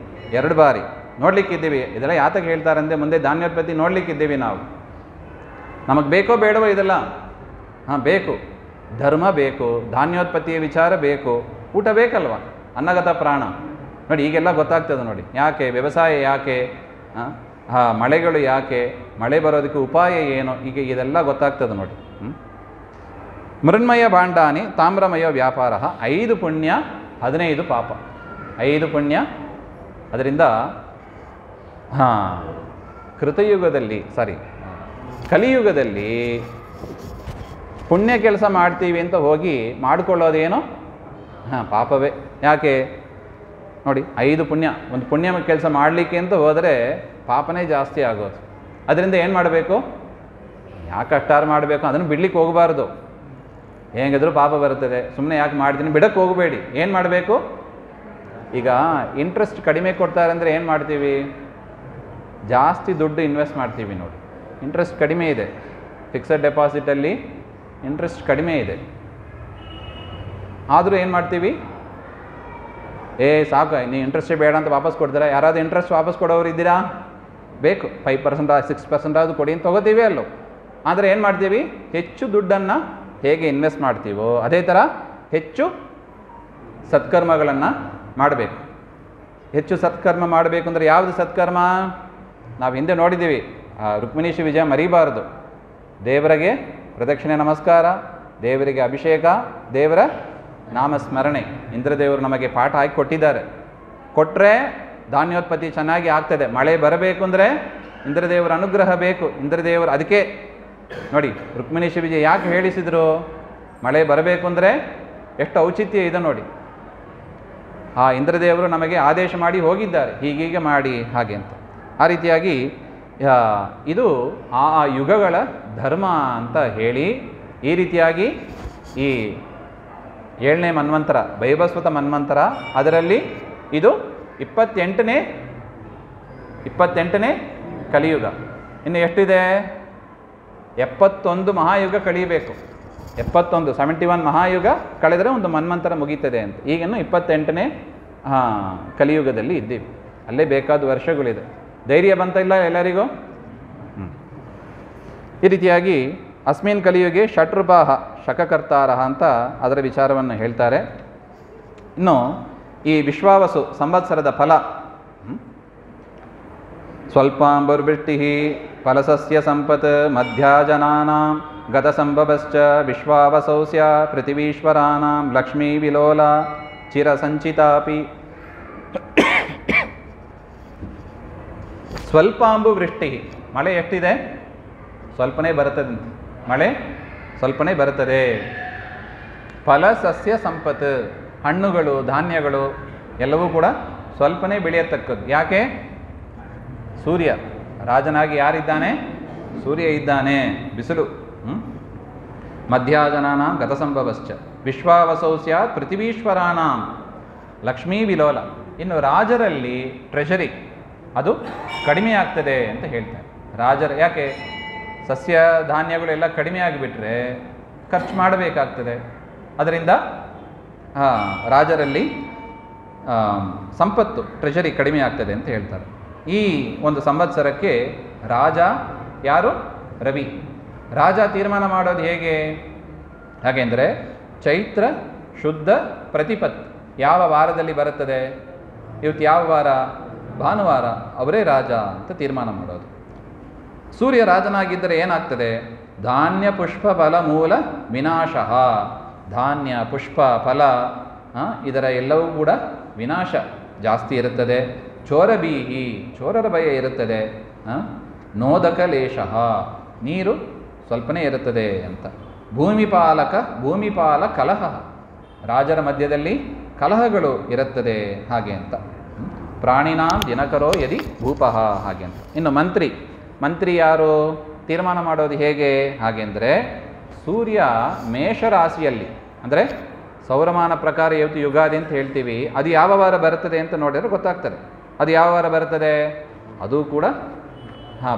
2 ಬಾರಿ ನೋಡ್ಲಿಕ್ಕಿದ್ದೀವಿ. ಇದೆಲ್ಲ ಯಾತಕ್ಕೆ ಹೇಳ್ತಾರೆ ಅಂದರೆ, ಮುಂದೆ ಧಾನ್ಯೋತ್ಪತ್ತಿ ನೋಡ್ಲಿಕ್ಕಿದ್ದೀವಿ ನಾವು. ನಮಗೆ ಬೇಕೋ ಬೇಡವೋ ಇದೆಲ್ಲ? ಬೇಕು. ಧರ್ಮ ಬೇಕು, ಧಾನ್ಯೋತ್ಪತ್ತಿಯ ವಿಚಾರ ಬೇಕು, ಊಟ ಬೇಕಲ್ವ? ಅನ್ನಗತ ಪ್ರಾಣ. ನೋಡಿ, ಈಗೆಲ್ಲ ಗೊತ್ತಾಗ್ತದೆ ನೋಡಿ. ಯಾಕೆ ವ್ಯವಸಾಯ, ಯಾಕೆ ಮಳೆಗಳು, ಯಾಕೆ ಮಳೆ ಬರೋದಕ್ಕೆ ಉಪಾಯ ಏನು, ಈಗ ಇದೆಲ್ಲ ಗೊತ್ತಾಗ್ತದೆ ನೋಡಿ. ಮೃಣ್ಮಯ ಭಾಂಡಾನಿ, ತಾಮ್ರಮಯ ವ್ಯಾಪಾರ. 5 ಪುಣ್ಯ, 15 ಪಾಪ. 5 ಪುಣ್ಯ. ಅದರಿಂದ ಕೃತಯುಗದಲ್ಲಿ ಕಲಿಯುಗದಲ್ಲಿ ಪುಣ್ಯ ಕೆಲಸ ಮಾಡ್ತೀವಿ ಅಂತ ಹೋಗಿ ಮಾಡಿಕೊಳ್ಳೋದೇನೋ ಪಾಪವೇ. ಯಾಕೆ ನೋಡಿ, 5 ಪುಣ್ಯ, ಒಂದು ಪುಣ್ಯ ಕೆಲಸ ಮಾಡಲಿಕ್ಕೆ ಅಂತ ಹೋದರೆ ಪಾಪನೇ ಜಾಸ್ತಿ ಆಗೋದು. ಅದರಿಂದ ಏನು ಮಾಡಬೇಕು? ಯಾಕೆ ಅಷ್ಟಾರು ಮಾಡಬೇಕು? ಅದನ್ನು ಬಿಡ್ಲಿಕ್ಕೆ ಹೋಗಬಾರ್ದು. ಹೇಗಿದ್ರೂ ಪಾಪ ಬರ್ತದೆ, ಸುಮ್ಮನೆ ಯಾಕೆ ಮಾಡ್ತೀನಿ ಬಿಡಕ್ಕೆ ಹೋಗಬೇಡಿ. ಏನು ಮಾಡಬೇಕು? ಈಗ ಇಂಟ್ರೆಸ್ಟ್ ಕಡಿಮೆ ಕೊಡ್ತಾರೆ ಅಂದರೆ ಏನು ಮಾಡ್ತೀವಿ? ಜಾಸ್ತಿ ದುಡ್ಡು ಇನ್ವೆಸ್ಟ್ ಮಾಡ್ತೀವಿ. ನೋಡಿ, ಇಂಟ್ರೆಸ್ಟ್ ಕಡಿಮೆ ಇದೆ, ಫಿಕ್ಸಡ್ ಡೆಪಾಸಿಟಲ್ಲಿ ಇಂಟ್ರೆಸ್ಟ್ ಕಡಿಮೆ ಇದೆ. ಆದರೂ ಏನು ಮಾಡ್ತೀವಿ? ಸಾಕು, ನೀವು ಇಂಟ್ರೆಸ್ಟೇ ಬೇಡ ಅಂತ ವಾಪಸ್ ಕೊಡ್ತೀರಾ? ಯಾರಾದರೂ ಇಂಟ್ರೆಸ್ಟ್ ವಾಪಸ್ ಕೊಡೋರು ಇದ್ದೀರಾ? ಬೇಕು, 5% 6% ಅದು ಕೊಡಿ ಅಂತ ತೊಗೋತೀವಿ ಅಲ್ಲೋ. ಆದರೆ ಏನು ಮಾಡ್ತೀವಿ? ಹೆಚ್ಚು ದುಡ್ಡನ್ನು ಹೇಗೆ ಇನ್ವೆಸ್ಟ್ ಮಾಡ್ತೀವೋ ಅದೇ ಥರ ಹೆಚ್ಚು ಸತ್ಕರ್ಮಗಳನ್ನು ಮಾಡಬೇಕು. ಹೆಚ್ಚು ಸತ್ಕರ್ಮ ಮಾಡಬೇಕು ಅಂದರೆ ಯಾವುದು ಸತ್ಕರ್ಮ? ನಾವು ಹಿಂದೆ ನೋಡಿದ್ದೀವಿ, ರುಕ್ಮಿಣೀಶ ವಿಜಯ ಮರಿಬಾರದು. ದೇವರಿಗೆ ಪ್ರದಕ್ಷಿಣೆ ನಮಸ್ಕಾರ, ದೇವರಿಗೆ ಅಭಿಷೇಕ, ದೇವರ ನಾಮಸ್ಮರಣೆ. ಇಂದ್ರದೇವರು ನಮಗೆ ಪಾಠ ಹಾಕಿ ಕೊಟ್ಟಿದ್ದಾರೆ. ಕೊಟ್ಟರೆ ಧಾನ್ಯೋತ್ಪತ್ತಿ ಚೆನ್ನಾಗಿ ಆಗ್ತದೆ. ಮಳೆ ಬರಬೇಕು ಅಂದರೆ ಇಂದ್ರದೇವರ ಅನುಗ್ರಹ ಬೇಕು. ಇಂದ್ರದೇವರು ಅದಕ್ಕೆ ನೋಡಿ, ರುಕ್ಮಿಣೀಶ ವಿಜಯ ಯಾಕೆ ಹೇಳಿಸಿದರು? ಮಳೆ ಬರಬೇಕು ಅಂದರೆ ಎಷ್ಟು ಔಚಿತ್ಯ ಇದೆ ನೋಡಿ. ಆ ಇಂದ್ರದೇವರು ನಮಗೆ ಆದೇಶ ಮಾಡಿ ಹೋಗಿದ್ದಾರೆ, ಹೀಗೀಗೆ ಮಾಡಿ ಹಾಗೆ ಅಂತ. ಆ ರೀತಿಯಾಗಿ ಇದು ಆ ಯುಗಗಳ ಧರ್ಮ ಅಂತ ಹೇಳಿ, ಈ ರೀತಿಯಾಗಿ ಈ 7ನೇ ಮನ್ವಂತರ, ವೈವಸ್ವತ ಮನ್ವಂತರ, ಅದರಲ್ಲಿ ಇದು 28ನೇ ಕಲಿಯುಗ. ಇನ್ನು ಎಷ್ಟಿದೆ? 71 ಮಹಾಯುಗ ಕಳೀಬೇಕು. 71 ಮಹಾಯುಗ ಕಳೆದರೆ ಒಂದು ಮನ್ವಂತರ ಮುಗೀತದೆ ಅಂತ. ಈಗಿನ್ನು 28ನೇ ಕಲಿಯುಗದಲ್ಲಿ ಇದ್ದೀವಿ. ಅಲ್ಲೇ ಬೇಕಾದ ವರ್ಷಗಳಿದೆ. ಧೈರ್ಯ ಬಂತ ಇಲ್ಲ ಎಲ್ಲರಿಗೂ? ಈ ರೀತಿಯಾಗಿ ಅಸ್ಮಿನ್ ಕಲಿಯುಗೆ ಷಟ್ರೂಪಾಹ ಶಕಕರ್ತಾರಹ ಅಂತ ಅದರ ವಿಚಾರವನ್ನು ಹೇಳ್ತಾರೆ. ಇನ್ನು ಈ ವಿಶ್ವಾವಸು ಸಂವತ್ಸರದ ಫಲ, ಸ್ವಲ್ಪಾಂಬುರ್ವೃಷ್ಟಿ ಫಲಸಸ್ಯ ಸಂಪತ್ ಮಧ್ಯಾಜನಾನಾಂ ಗತಸಂಭವಶ್ಚ ವಿಶ್ವಾವಸೌಸ್ಯ ಪೃಥಿವೀಶ್ವರಾನಾಂ ಲಕ್ಷ್ಮೀ ವಿಲೋಲ ಚಿರಸಂಚಿತಾಪಿ. ಸ್ವಲ್ಪಾಂಬು ವೃಷ್ಟಿ, ಮಳೆ ಎಷ್ಟಿದೆ? ಸ್ವಲ್ಪನೇ ಬರುತ್ತದೆ. ಮಳೆ ಸ್ವಲ್ಪನೇ ಬರುತ್ತದೆ. ಫಲಸಸ್ಯ ಸಂಪತ್, ಹಣ್ಣುಗಳು ಧಾನ್ಯಗಳು ಎಲ್ಲವೂ ಕೂಡ ಸ್ವಲ್ಪನೇ ಬೆಳೆಯತಕ್ಕದ್ದು. ಯಾಕೆ? ಸೂರ್ಯ ರಾಜನಾಗಿ ಯಾರಿದ್ದಾನೆ? ಸೂರ್ಯ ಇದ್ದಾನೆ, ಬಿಸಿಲು. ಮಧ್ಯಾಜನಾನಾಂ ಗತಸಂಭವಶ್ಚ ವಿಶ್ವಾವಸೌ ಸ್ಯಾತ್ ಪೃಥಿವೀಶ್ವರಾನಾಂ ಲಕ್ಷ್ಮೀ ವಿಲೋಲ. ಇನ್ನು ರಾಜರಲ್ಲಿ ಟ್ರೆಷರಿ ಅದು ಕಡಿಮೆ ಆಗ್ತದೆ ಅಂತ ಹೇಳ್ತಾರೆ. ರಾಜರ ಯಾಕೆ? ಸಸ್ಯ ಧಾನ್ಯಗಳೆಲ್ಲ ಕಡಿಮೆ ಆಗಿಬಿಟ್ರೆ ಖರ್ಚು ಮಾಡಬೇಕಾಗ್ತದೆ. ಅದರಿಂದ ರಾಜರಲ್ಲಿ ಸಂಪತ್ತು ಟ್ರೆಷರಿ ಕಡಿಮೆ ಆಗ್ತದೆ ಅಂತ ಹೇಳ್ತಾರೆ. ಈ ಒಂದು ಸಂವತ್ಸರಕ್ಕೆ ರಾಜ ಯಾರು? ರವಿ. ರಾಜ ತೀರ್ಮಾನ ಮಾಡೋದು ಹೇಗೆ? ಹಾಗೆಂದರೆ ಚೈತ್ರ ಶುದ್ಧ ಪ್ರತಿಪತ್ ಯಾವ ವಾರದಲ್ಲಿ ಬರುತ್ತದೆ? ಇವತ್ತು ಯಾವ ವಾರ? ಭಾನುವಾರ. ಅವರೇ ರಾಜ ಅಂತ ತೀರ್ಮಾನ ಮಾಡೋದು. ಸೂರ್ಯ ರಾಜನಾಗಿದ್ದರೆ ಏನಾಗ್ತದೆ? ಧಾನ್ಯ ಪುಷ್ಪ ಫಲ ಮೂಲ ವಿನಾಶ. ಧಾನ್ಯ ಪುಷ್ಪ ಫಲ ಇದರ ಎಲ್ಲವೂ ಕೂಡ ವಿನಾಶ ಜಾಸ್ತಿ ಇರುತ್ತದೆ. ಚೋರಬೀಹಿ, ಚೋರರ ಭಯ ಇರುತ್ತದೆ. ನೋದಕ ಲೇಷ, ನೀರು ಸ್ವಲ್ಪನೇ ಇರುತ್ತದೆ ಅಂತ. ಭೂಮಿಪಾಲ ಕಲಹ, ರಾಜರ ಮಧ್ಯದಲ್ಲಿ ಕಲಹಗಳು ಇರುತ್ತದೆ ಹಾಗೆ ಅಂತ. ಪ್ರಾಣಿನಾಂ ದಿನಕರೋ ಯದಿ ಭೂಪಃ ಹಾಗೆ ಅಂತ. ಇನ್ನು ಮಂತ್ರಿ ಯಾರು? ತೀರ್ಮಾನ ಮಾಡೋದು ಹೇಗೆ ಹಾಗೆಂದರೆ ಸೂರ್ಯ ಮೇಷರಾಶಿಯಲ್ಲಿ, ಅಂದರೆ ಸೌರಮಾನ ಪ್ರಕಾರ ಇವತ್ತು ಯುಗಾದಿ ಅಂತ ಹೇಳ್ತೀವಿ, ಅದು ಯಾವ ವಾರ ಬರುತ್ತದೆ ಅಂತ ನೋಡಿದರೆ ಗೊತ್ತಾಗ್ತದೆ. ಅದು ಯಾವ ವಾರ ಬರುತ್ತದೆ? ಅದು ಕೂಡ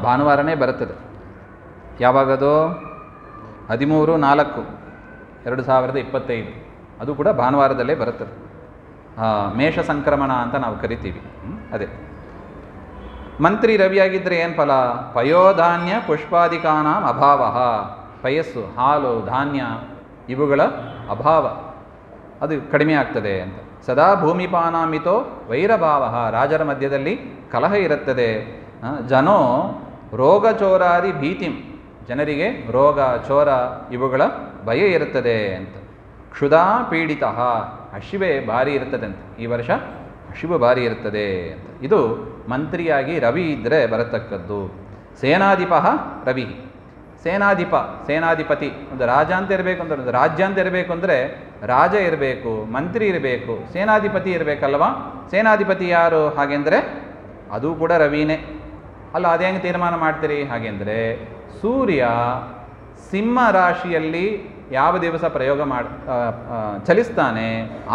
ಭಾನುವಾರನೇ ಬರುತ್ತದೆ. ಯಾವಾಗದು? 13/4/2025. ಅದು ಕೂಡ ಭಾನುವಾರದಲ್ಲೇ ಬರುತ್ತದೆ. ಮೇಷ ಸಂಕ್ರಮಣ ಅಂತ ನಾವು ಕರಿತೀವಿ. ಅದೇ ಮಂತ್ರಿ ರವಿಯಾಗಿದ್ದರೆ ಏನು ಫಲ? ಪಯೋಧಾನ್ಯ ಪುಷ್ಪಾದಿಕಾನಾಂ ಅಭಾವ. ಪಯಸ್ಸು, ಹಾಲು, ಧಾನ್ಯ ಇವುಗಳ ಅಭಾವ ಅದು ಕಡಿಮೆ ಆಗ್ತದೆ ಅಂತ. ಸದಾ ಭೂಮಿಪಾನಾಮಿತೋ ವೈರಭಾವ, ರಾಜರ ಮಧ್ಯದಲ್ಲಿ ಕಲಹ ಇರುತ್ತದೆ. ಜನೋ ರೋಗಚೋರಾದಿ ಭೀತಿಂ, ಜನರಿಗೆ ರೋಗ ಚೋರ ಇವುಗಳ ಭಯ ಇರುತ್ತದೆ ಅಂತ. ಕ್ಷುಧಾ ಪೀಡಿತ, ಹಸಿವೆ ಭಾರಿ ಇರ್ತದೆ ಅಂತ. ಈ ವರ್ಷ ಹಸಿವು ಭಾರಿ ಇರ್ತದೆ ಅಂತ. ಇದು ಮಂತ್ರಿಯಾಗಿ ರವಿ ಇದ್ದರೆ ಬರತಕ್ಕದ್ದು. ಸೇನಾಧಿಪ ರವಿ, ಸೇನಾಧಿಪತಿ, ಒಂದು ರಾಜ ಅಂತ ಇರಬೇಕು ಅಂದರೆ, ಒಂದು ರಾಜ್ಯ ಅಂತ ಇರಬೇಕು ಅಂದರೆ ರಾಜ ಇರಬೇಕು, ಮಂತ್ರಿ ಇರಬೇಕು, ಸೇನಾಧಿಪತಿ ಇರಬೇಕಲ್ವಾ. ಸೇನಾಧಿಪತಿ ಯಾರು ಹಾಗೆಂದರೆ ಅದು ಕೂಡ ರವಿನೇ ಅಲ್ಲ. ಅದೇ ಹೆಂಗೆ ತೀರ್ಮಾನ ಮಾಡ್ತೀರಿ ಹಾಗೆಂದರೆ, ಸೂರ್ಯ ಸಿಂಹ ರಾಶಿಯಲ್ಲಿ ಯಾವ ದಿವಸ ಚಲಿಸ್ತಾನೆ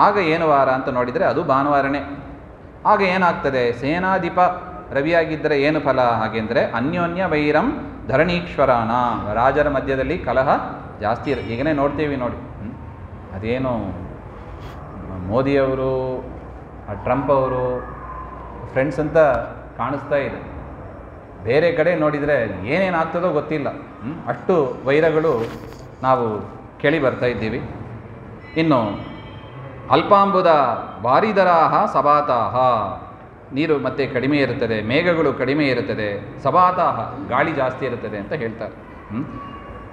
ಆಗ ಏನು ವಾರ ಅಂತ ನೋಡಿದರೆ ಅದು ಭಾನುವಾರನೇ. ಆಗ ಏನಾಗ್ತದೆ, ಸೇನಾಧಿಪ ರವಿಯಾಗಿದ್ದರೆ ಏನು ಫಲ ಹಾಗೆಂದರೆ, ಅನ್ಯೋನ್ಯ ವೈರಂ ಧರಣೀಶ್ವರಾನ, ರಾಜರ ಮಧ್ಯದಲ್ಲಿ ಕಲಹ ಜಾಸ್ತಿ ಈಗನೇ ನೋಡ್ತೀವಿ ನೋಡಿ. ಅದೇನು ಮೋದಿಯವರು ಟ್ರಂಪ್ ಅವರು ಫ್ರೆಂಡ್ಸ್ ಅಂತ ಕಾಣಿಸ್ತಾ ಇದೆ. ಬೇರೆ ಕಡೆ ನೋಡಿದರೆ ಏನೇನಾಗ್ತದೋ ಗೊತ್ತಿಲ್ಲ. ಅಷ್ಟು ವೈರಗಳು ನಾವು ಕೇಳಿ ಬರ್ತಾ ಇದ್ದೀವಿ. ಇನ್ನು ಅಲ್ಪಾಂಬುದ ವಾರಿದರಾಹ ಸಭಾತಾಹ, ನೀರು ಮತ್ತೆ ಕಡಿಮೆ ಇರುತ್ತದೆ, ಮೇಘಗಳು ಕಡಿಮೆ ಇರುತ್ತದೆ, ಸಭಾತಾಹ ಗಾಳಿ ಜಾಸ್ತಿ ಇರುತ್ತದೆ ಅಂತ ಹೇಳ್ತಾರೆ.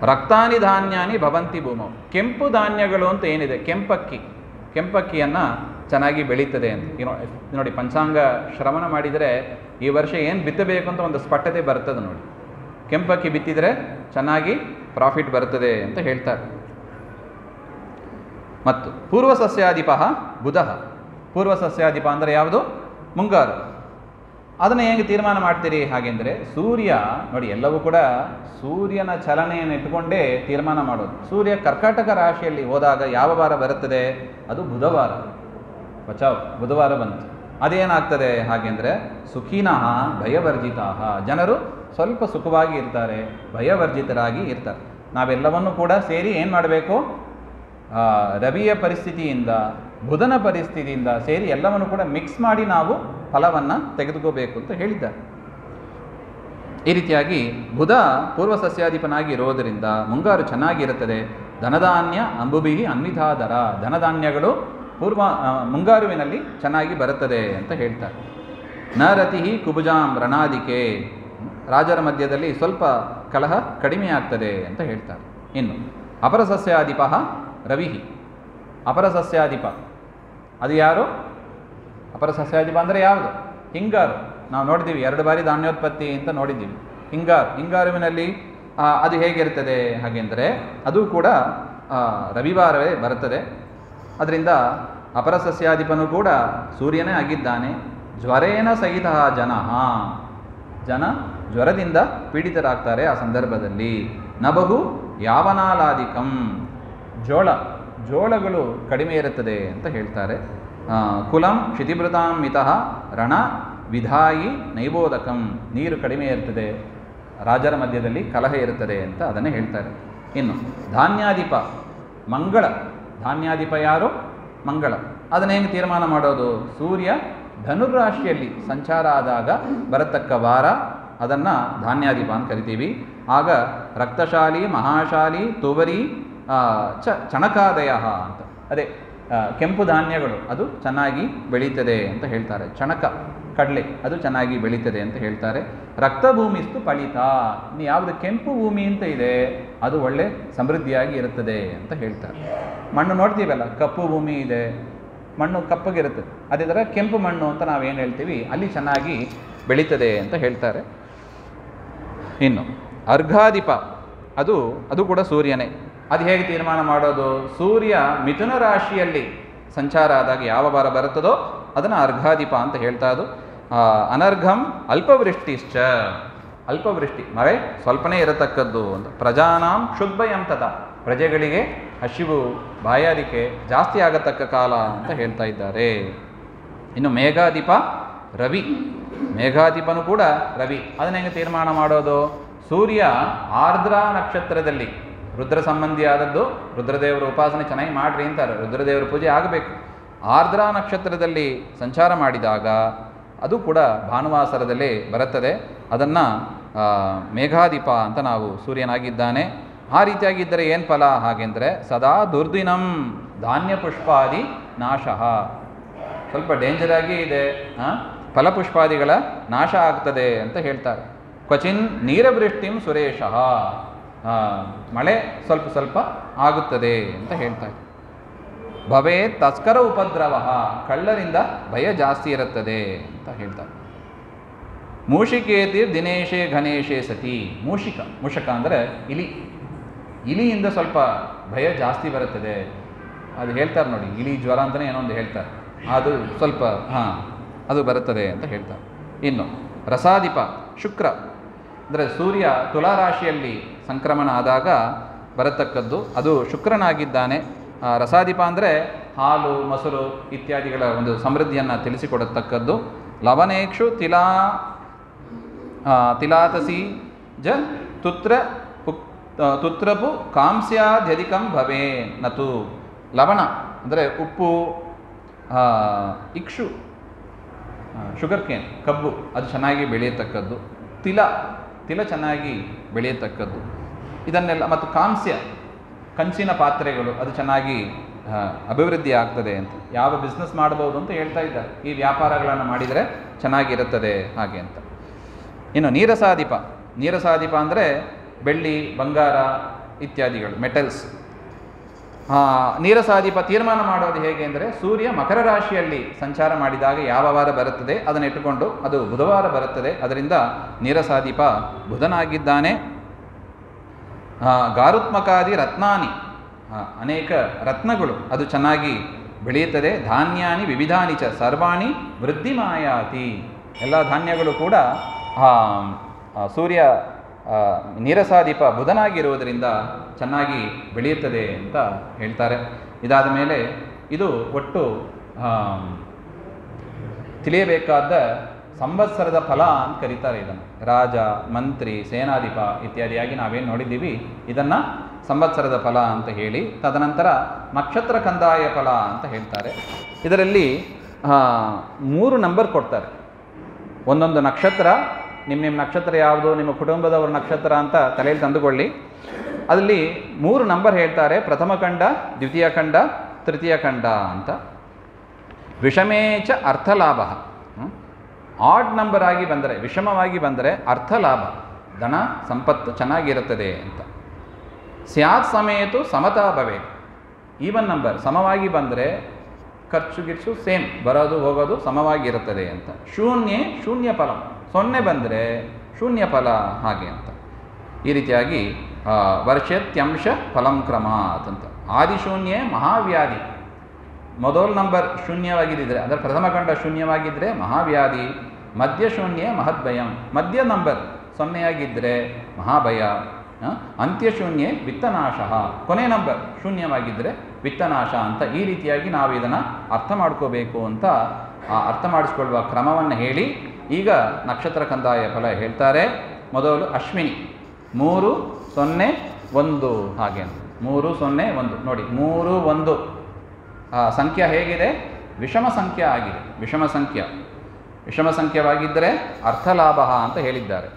ರಕ್ತಾನಿ ಧಾನ್ಯಾನಿ ಭವಂತಿ ಭೂಮೌ, ಕೆಂಪು ಧಾನ್ಯಗಳು ಅಂತ ಏನಿದೆ, ಕೆಂಪಕ್ಕಿಯನ್ನು ಚೆನ್ನಾಗಿ ಬೆಳೀತದೆ ಅಂತ ನೋಡಿ. ಪಂಚಾಂಗ ಶ್ರವಣ ಮಾಡಿದರೆ ಈ ವರ್ಷ ಏನು ಬಿತ್ತಬೇಕು ಅಂತ ಒಂದು ಸ್ಪಷ್ಟತೆ ಬರ್ತದೆ ನೋಡಿ. ಕೆಂಪಕ್ಕಿ ಬಿತ್ತಿದರೆ ಚೆನ್ನಾಗಿ ಪ್ರಾಫಿಟ್ ಬರ್ತದೆ ಅಂತ ಹೇಳ್ತಾರೆ. ಮತ್ತು ಪೂರ್ವ ಸಸ್ಯಾಧಿಪ ಬುಧ, ಪೂರ್ವ ಸಸ್ಯಾಧಿಪ ಅಂದರೆ ಯಾವುದು, ಮುಂಗಾರು. ಅದನ್ನು ಹೇಗೆ ತೀರ್ಮಾನ ಮಾಡ್ತೀರಿ ಹಾಗೆಂದರೆ, ಸೂರ್ಯ ನೋಡಿ, ಎಲ್ಲವೂ ಕೂಡ ಸೂರ್ಯನ ಚಲನೆಯನ್ನು ಇಟ್ಟುಕೊಂಡೇ ತೀರ್ಮಾನ ಮಾಡೋದು. ಸೂರ್ಯ ಕರ್ಕಾಟಕ ರಾಶಿಯಲ್ಲಿ ಹೋದಾಗ ಯಾವ ವಾರ ಬರುತ್ತದೆ, ಅದು ಬುಧವಾರ. ಬುಧವಾರ ಬಂತು. ಅದೇನಾಗ್ತದೆ ಹಾಗೆಂದರೆ, ಸುಖಿನಃ ಭಯವರ್ಜಿತಾಃ, ಜನರು ಸ್ವಲ್ಪ ಸುಖವಾಗಿ ಇರ್ತಾರೆ, ಭಯವರ್ಜಿತರಾಗಿ ಇರ್ತಾರೆ. ನಾವೆಲ್ಲವನ್ನೂ ಕೂಡ ಸೇರಿ ಏನು ಮಾಡಬೇಕು, ರವಿಯ ಪರಿಸ್ಥಿತಿಯಿಂದ ಬುಧನ ಪರಿಸ್ಥಿತಿಯಿಂದ ಸೇರಿ ಎಲ್ಲವನ್ನು ಕೂಡ ಮಿಕ್ಸ್ ಮಾಡಿ ನಾವು ಫಲವನ್ನು ತೆಗೆದುಕೋಬೇಕು ಅಂತ ಹೇಳಿದ್ದಾರೆ. ಈ ರೀತಿಯಾಗಿ ಬುಧ ಪೂರ್ವ ಸಸ್ಯಾಧಿಪನಾಗಿ ಇರೋದರಿಂದ ಮುಂಗಾರು ಚೆನ್ನಾಗಿರುತ್ತದೆ. ಧನಧಾನ್ಯ ಅಂಬುಬಿಹಿ ಅನ್ವಿಧಾದರ, ಧನಧಾನ್ಯಗಳು ಮುಂಗಾರುವಿನಲ್ಲಿ ಚೆನ್ನಾಗಿ ಬರುತ್ತದೆ ಅಂತ ಹೇಳ್ತಾರೆ. ನ ರತಿ ಕುಬುಜಾಂ ರಣಾದಿಕೆ, ರಾಜರ ಮಧ್ಯದಲ್ಲಿ ಸ್ವಲ್ಪ ಕಲಹ ಕಡಿಮೆ ಆಗ್ತದೆ ಅಂತ ಹೇಳ್ತಾರೆ. ಇನ್ನು ಅಪರ ಸಸ್ಯಾಧಿಪ ರವಿಹಿ, ಅಪರ ಸಸ್ಯಾಧಿಪ ಅದು ಯಾರು, ಅಪರ ಸಸ್ಯಾಧಿಪ ಅಂದರೆ ಯಾವುದು, ಹಿಂಗಾರು. ನಾವು ನೋಡಿದ್ದೀವಿ 2 ಬಾರಿ ಧಾನ್ಯೋತ್ಪತ್ತಿ ಅಂತ ನೋಡಿದ್ದೀವಿ. ಹಿಂಗಾರುವಿನಲ್ಲಿ ಅದು ಹೇಗಿರ್ತದೆ ಹಾಗೆಂದರೆ, ಅದು ಕೂಡ ರವಿವಾರವೇ ಬರುತ್ತದೆ. ಅದರಿಂದ ಅಪರ ಸಸ್ಯಾಧಿಪನು ಕೂಡ ಸೂರ್ಯನೇ ಆಗಿದ್ದಾನೆ. ಜ್ವರೇನ ಸಹಿತ ಜನ ಜ್ವರದಿಂದ ಪೀಡಿತರಾಗ್ತಾರೆ ಆ ಸಂದರ್ಭದಲ್ಲಿ. ನಬಹು ಯಾವನಾಲಾದಿಕಂ, ಜೋಳಗಳು ಕಡಿಮೆ ಇರುತ್ತದೆ ಅಂತ ಹೇಳ್ತಾರೆ. ಕುಲಂ ಕ್ಷಿತಿಭೃತಾಂ ಮಿತಃ ರಣ ವಿಧಾಯಿ ನೈಬೋದಕಂ, ನೀರು ಕಡಿಮೆ ಇರ್ತದೆ, ರಾಜರ ಮಧ್ಯದಲ್ಲಿ ಕಲಹ ಇರುತ್ತದೆ ಅಂತ ಅದನ್ನೇ ಹೇಳ್ತಾರೆ. ಇನ್ನು ಧಾನ್ಯಾಧಿಪ ಮಂಗಳ, ಧಾನ್ಯಾಧಿಪ ಯಾರು, ಮಂಗಳ. ಅದನ್ನ ಹೆಂಗೆ ತೀರ್ಮಾನ ಮಾಡೋದು, ಸೂರ್ಯ ಧನುರಾಶಿಯಲ್ಲಿ ಸಂಚಾರ ಆದಾಗ ಬರತಕ್ಕ ವಾರ, ಅದನ್ನು ಧಾನ್ಯಾಧಿಪ ಅಂತ ಕರಿತೀವಿ. ಆಗ ರಕ್ತಶಾಲಿ, ಮಹಾಶಾಲಿ, ತುವರಿ, ಚಣಕಾದಯ ಅಂತ, ಅದೇ ಕೆಂಪು ಧಾನ್ಯಗಳು ಅದು ಚೆನ್ನಾಗಿ ಬೆಳೀತದೆ ಅಂತ ಹೇಳ್ತಾರೆ. ಚಣಕ ಕಡಲೆ ಅದು ಚೆನ್ನಾಗಿ ಬೆಳೀತದೆ ಅಂತ ಹೇಳ್ತಾರೆ. ರಕ್ತಭೂಮಿಸ್ತು ಫಲಿತ, ಯಾವುದು ಕೆಂಪು ಭೂಮಿ ಅಂತ ಇದೆ ಅದು ಒಳ್ಳೆ ಸಮೃದ್ಧಿಯಾಗಿ ಇರುತ್ತದೆ ಅಂತ ಹೇಳ್ತಾರೆ. ಮಣ್ಣು ನೋಡ್ತೀವಲ್ಲ, ಕಪ್ಪು ಭೂಮಿ ಇದೆ, ಮಣ್ಣು ಕಪ್ಪಗಿರುತ್ತೆ. ಅದೇ ಥರ ಕೆಂಪು ಮಣ್ಣು ಅಂತ ನಾವೇನು ಹೇಳ್ತೀವಿ ಅಲ್ಲಿ ಚೆನ್ನಾಗಿ ಬೆಳೀತದೆ ಅಂತ ಹೇಳ್ತಾರೆ. ಇನ್ನು ಅರ್ಘಾಧಿಪ ಅದು ಕೂಡ ಸೂರ್ಯನೇ. ಅದು ಹೇಗೆ ತೀರ್ಮಾನ ಮಾಡೋದು, ಸೂರ್ಯ ಮಿಥುನ ರಾಶಿಯಲ್ಲಿ ಸಂಚಾರ ಆದಾಗ ಯಾವ ವಾರ ಬರುತ್ತದೋ ಅದನ್ನು ಅರ್ಘಾಧಿಪ ಅಂತ ಹೇಳ್ತಾ ಅದು. ಅನರ್ಘಂ ಅಲ್ಪವೃಷ್ಟಿಶ್ಚ, ಅಲ್ಪವೃಷ್ಟಿ ಮಳೆ ಸ್ವಲ್ಪನೇ ಇರತಕ್ಕದ್ದು ಅಂತ. ಪ್ರಜಾನಾಂ ಕ್ಷುದ್ಭಯಂ ತಥಾ, ಪ್ರಜೆಗಳಿಗೆ ಹಸಿವು ಬಾಯಾರಿಕೆ ಜಾಸ್ತಿ ಆಗತಕ್ಕ ಕಾಲ ಅಂತ ಹೇಳ್ತಾ ಇದ್ದಾರೆ. ಇನ್ನು ಮೇಘಾಧಿಪ ರವಿ, ಮೇಘಾಧಿಪನು ಕೂಡ ರವಿ. ಅದನ್ನ ಹೆಂಗೆ ತೀರ್ಮಾನ ಮಾಡೋದು, ಸೂರ್ಯ ಆರ್ದ್ರ ನಕ್ಷತ್ರದಲ್ಲಿ, ರುದ್ರ ಸಂಬಂಧಿ ಆದದ್ದು, ರುದ್ರದೇವರ ಉಪಾಸನೆ ಚೆನ್ನಾಗಿ ಮಾಡ್ರಿ ಅಂತಾರೆ, ರುದ್ರದೇವರ ಪೂಜೆ ಆಗಬೇಕು. ಆರ್ದ್ರ ನಕ್ಷತ್ರದಲ್ಲಿ ಸಂಚಾರ ಮಾಡಿದಾಗ ಅದು ಕೂಡ ಭಾನುವಾಸರದಲ್ಲೇ ಬರುತ್ತದೆ. ಅದನ್ನು ಮೇಘಾಧಿಪ ಅಂತ ನಾವು ಸೂರ್ಯನಾಗಿದ್ದಾನೆ. ಆ ರೀತಿಯಾಗಿದ್ದರೆ ಏನು ಫಲ ಹಾಗೆಂದರೆ, ಸದಾ ದುರ್ದಿನಂ ಧಾನ್ಯ ಪುಷ್ಪಾದಿ ನಾಶಃ, ಸ್ವಲ್ಪ ಡೇಂಜರ್ ಆಗಿ ಇದೆ, ಫಲಪುಷ್ಪಾದಿಗಳ ನಾಶ ಆಗ್ತದೆ ಅಂತ ಹೇಳ್ತಾರೆ. ಕ್ವಚಿನ್ ನೀರವೃಷ್ಟಿಂ ಸುರೇಶಃ, ಮಳೆ ಸ್ವಲ್ಪ ಆಗುತ್ತದೆ ಅಂತ ಹೇಳ್ತಾರೆ. ಭವೇತ್ ತಸ್ಕರ ಉಪದ್ರವ, ಕಳ್ಳರಿಂದ ಭಯ ಜಾಸ್ತಿ ಇರುತ್ತದೆ ಅಂತ ಹೇಳ್ತಾರೆ. ಮೂಷಿಕೇತಿರ್ ದಿನೇಶೇ ಘನೇಶೇ ಸತಿ, ಮೂಷಕ ಅಂದರೆ ಇಲಿಯಿಂದ ಸ್ವಲ್ಪ ಭಯ ಜಾಸ್ತಿ ಬರುತ್ತದೆ. ಅದು ಹೇಳ್ತಾರೆ ನೋಡಿ, ಇಲಿ ಜ್ವರ ಅಂತಲೇ ಏನೋ ಒಂದು ಹೇಳ್ತಾರೆ, ಅದು ಸ್ವಲ್ಪ ಅದು ಬರುತ್ತದೆ ಅಂತ ಹೇಳ್ತಾರೆ. ಇನ್ನು ರಸಾಧಿಪ ಶುಕ್ರ ಅಂದರೆ ಸೂರ್ಯ ತುಲಾರಾಶಿಯಲ್ಲಿ ಸಂಕ್ರಮಣ ಆದಾಗ ಬರತಕ್ಕದ್ದು, ಅದು ಶುಕ್ರನಾಗಿದ್ದಾನೆ. ರಸಾಧಿಪ ಅಂದರೆ ಹಾಲು ಮೊಸರು ಇತ್ಯಾದಿಗಳ ಒಂದು ಸಮೃದ್ಧಿಯನ್ನು ತಿಳಿಸಿಕೊಡತಕ್ಕದ್ದು. ಲವನೇಕ್ಷು ತಿಲಾತಸಿ ಜ ತುತ್ರಪು ಕಾಂಸ್ಯಾಧ್ಯಧಿಕಂ ಭವೇ ನತು. ಲವಣ ಅಂದರೆ ಉಪ್ಪು, ಇಕ್ಷು ಶುಗರ್ ಕೇನ್ ಕಬ್ಬು ಅದು ಚೆನ್ನಾಗಿ ಬೆಳೆಯತಕ್ಕದ್ದು, ತಿಲ ಚೆನ್ನಾಗಿ ಬೆಳೆಯತಕ್ಕದ್ದು ಇದನ್ನೆಲ್ಲ, ಮತ್ತು ಕಾಂಸ್ಯ ಕಂಚಿನ ಪಾತ್ರೆಗಳು ಅದು ಚೆನ್ನಾಗಿ ಅಭಿವೃದ್ಧಿ ಆಗ್ತದೆ ಅಂತ. ಯಾವ ಬಿಸ್ನೆಸ್ ಮಾಡ್ಬೋದು ಅಂತ ಹೇಳ್ತಾ ಇದ್ದಾರೆ, ಈ ವ್ಯಾಪಾರಗಳನ್ನು ಮಾಡಿದರೆ ಚೆನ್ನಾಗಿರುತ್ತದೆ ಹಾಗೆ ಅಂತ. ಇನ್ನು ನೀರಸಾಧಿಪ ಅಂದರೆ ಬೆಳ್ಳಿ ಬಂಗಾರ ಇತ್ಯಾದಿಗಳು, ಮೆಟಲ್ಸ್. ನೀರಸಾಧಿಪ ತೀರ್ಮಾನ ಮಾಡೋದು ಹೇಗೆ ಅಂದರೆ, ಸೂರ್ಯ ಮಕರ ರಾಶಿಯಲ್ಲಿ ಸಂಚಾರ ಮಾಡಿದಾಗ ಯಾವ ವಾರ ಬರುತ್ತದೆ ಅದನ್ನು ಇಟ್ಟುಕೊಂಡು ಅದು ಬುಧವಾರ ಬರುತ್ತದೆ, ಅದರಿಂದ ನೀರಸಾಧಿಪ ಬುಧನಾಗಿದ್ದಾನೆ. ಗಾರುತ್ಮಕಾದಿ ರತ್ನಾನಿ, ಅನೇಕ ರತ್ನಗಳು ಅದು ಚೆನ್ನಾಗಿ ಬೆಳೆಯುತ್ತದೆ. ಧಾನ್ಯಾನಿ ವಿವಿಧಾನಿ ಚ ಸರ್ವಾಣಿ ವೃದ್ಧಿಮಾಯಾತಿ, ಎಲ್ಲ ಧಾನ್ಯಗಳು ಕೂಡ ಸೂರ್ಯ ನೀರಸಾಧಿಪ ಬುಧನಾಗಿರುವುದರಿಂದ ಚೆನ್ನಾಗಿ ಬೆಳೆಯುತ್ತದೆ ಅಂತ ಹೇಳ್ತಾರೆ. ಇದಾದ ಮೇಲೆ ಇದು ಒಟ್ಟು ತಿಳಿಯಬೇಕಾದ ಸಂವತ್ಸರದ ಫಲ ಅಂತ ಕರೀತಾರೆ ಇದನ್ನು. ರಾಜ, ಮಂತ್ರಿ, ಸೇನಾಧಿಪ ಇತ್ಯಾದಿಯಾಗಿ ನಾವೇನು ನೋಡಿದ್ದೀವಿ ಇದನ್ನು ಸಂವತ್ಸರದ ಫಲ ಅಂತ ಹೇಳಿ, ತದನಂತರ ನಕ್ಷತ್ರ ಕಂದಾಯ ಫಲ ಅಂತ ಹೇಳ್ತಾರೆ. ಇದರಲ್ಲಿ 3 ನಂಬರ್ ಕೊಡ್ತಾರೆ. ಒಂದೊಂದು ನಕ್ಷತ್ರ, ನಿಮ್ಮ ನಕ್ಷತ್ರ ಯಾವುದು, ನಿಮ್ಮ ಕುಟುಂಬದವರ ನಕ್ಷತ್ರ ಅಂತ ತಲೆಯಲ್ಲಿ ತಂದುಕೊಳ್ಳಿ. ಅದರಲ್ಲಿ 3 ನಂಬರ್ ಹೇಳ್ತಾರೆ, ಪ್ರಥಮ ಖಂಡ, ದ್ವಿತೀಯ ಖಂಡ, ತೃತೀಯ ಖಂಡ ಅಂತ. ವಿಷಮೇಚ ಅರ್ಥಲಾಭ, ಆಡ್ ನಂಬರ್ ಆಗಿ ಬಂದರೆ, ವಿಷಮವಾಗಿ ಬಂದರೆ ಅರ್ಥಲಾಭ, ಧನ ಸಂಪತ್ತು ಚೆನ್ನಾಗಿರುತ್ತದೆ ಅಂತ. ಸ್ಯಾತ್ ಸಮೇತು ಸಮತಾ ಭವೆ, ಈವನ್ ನಂಬರ್ ಸಮವಾಗಿ ಬಂದರೆ ಖರ್ಚು ಗಿರ್ಚು ಸೇಮ್, ಬರೋದು ಹೋಗೋದು ಸಮವಾಗಿರುತ್ತದೆ ಅಂತ. ಶೂನ್ಯ ಫಲ, 0 ಬಂದರೆ ಶೂನ್ಯ ಫಲ ಹಾಗೆ ಅಂತ. ಈ ರೀತಿಯಾಗಿ ವರ್ಷತ್ಯಂಶ ಫಲಂ ಕ್ರಮಾತ್ ಅಂತ. ಆದಿಶೂನ್ಯೇ ಮಹಾವ್ಯಾಧಿ, ಮೊದಲ ನಂಬರ್ ಶೂನ್ಯವಾಗಿದ್ದರೆ ಅಂದರೆ ಪ್ರಥಮ ಖಂಡ ಶೂನ್ಯವಾಗಿದ್ದರೆ ಮಹಾವ್ಯಾಧಿ. ಮಧ್ಯಶೂನ್ಯೇ ಮಹದ್ಭಯಂ, ಮಧ್ಯ ನಂಬರ್ 0 ಆಗಿದ್ದರೆ ಮಹಾಭಯ. ಅಂತ್ಯಶೂನ್ಯೇ ವಿತ್ತನಾಶ, ಕೊನೆ ನಂಬರ್ ಶೂನ್ಯವಾಗಿದ್ದರೆ ವಿತ್ತನಾಶ ಅಂತ. ಈ ರೀತಿಯಾಗಿ ನಾವು ಇದನ್ನು ಅರ್ಥ ಮಾಡ್ಕೋಬೇಕು ಅಂತ ಅರ್ಥ ಮಾಡಿಸ್ಕೊಳ್ಳುವ ಕ್ರಮವನ್ನು ಹೇಳಿ ಈಗ ನಕ್ಷತ್ರ ಕಂದಾಯ ಫಲ ಹೇಳ್ತಾರೆ. ಮೊದಲು ಅಶ್ವಿನಿ 3, 0, 1 ಹಾಗೆ 3, 0, 1 ನೋಡಿ. 3, 1 ಸಂಖ್ಯೆ ಹೇಗಿದೆ? ವಿಷಮ ಸಂಖ್ಯೆ ಆಗಿದೆ. ವಿಷಮ ಸಂಖ್ಯವಾಗಿದ್ದರೆ ಅರ್ಥಲಾಭ ಅಂತ ಹೇಳಿದ್ದಾರೆ.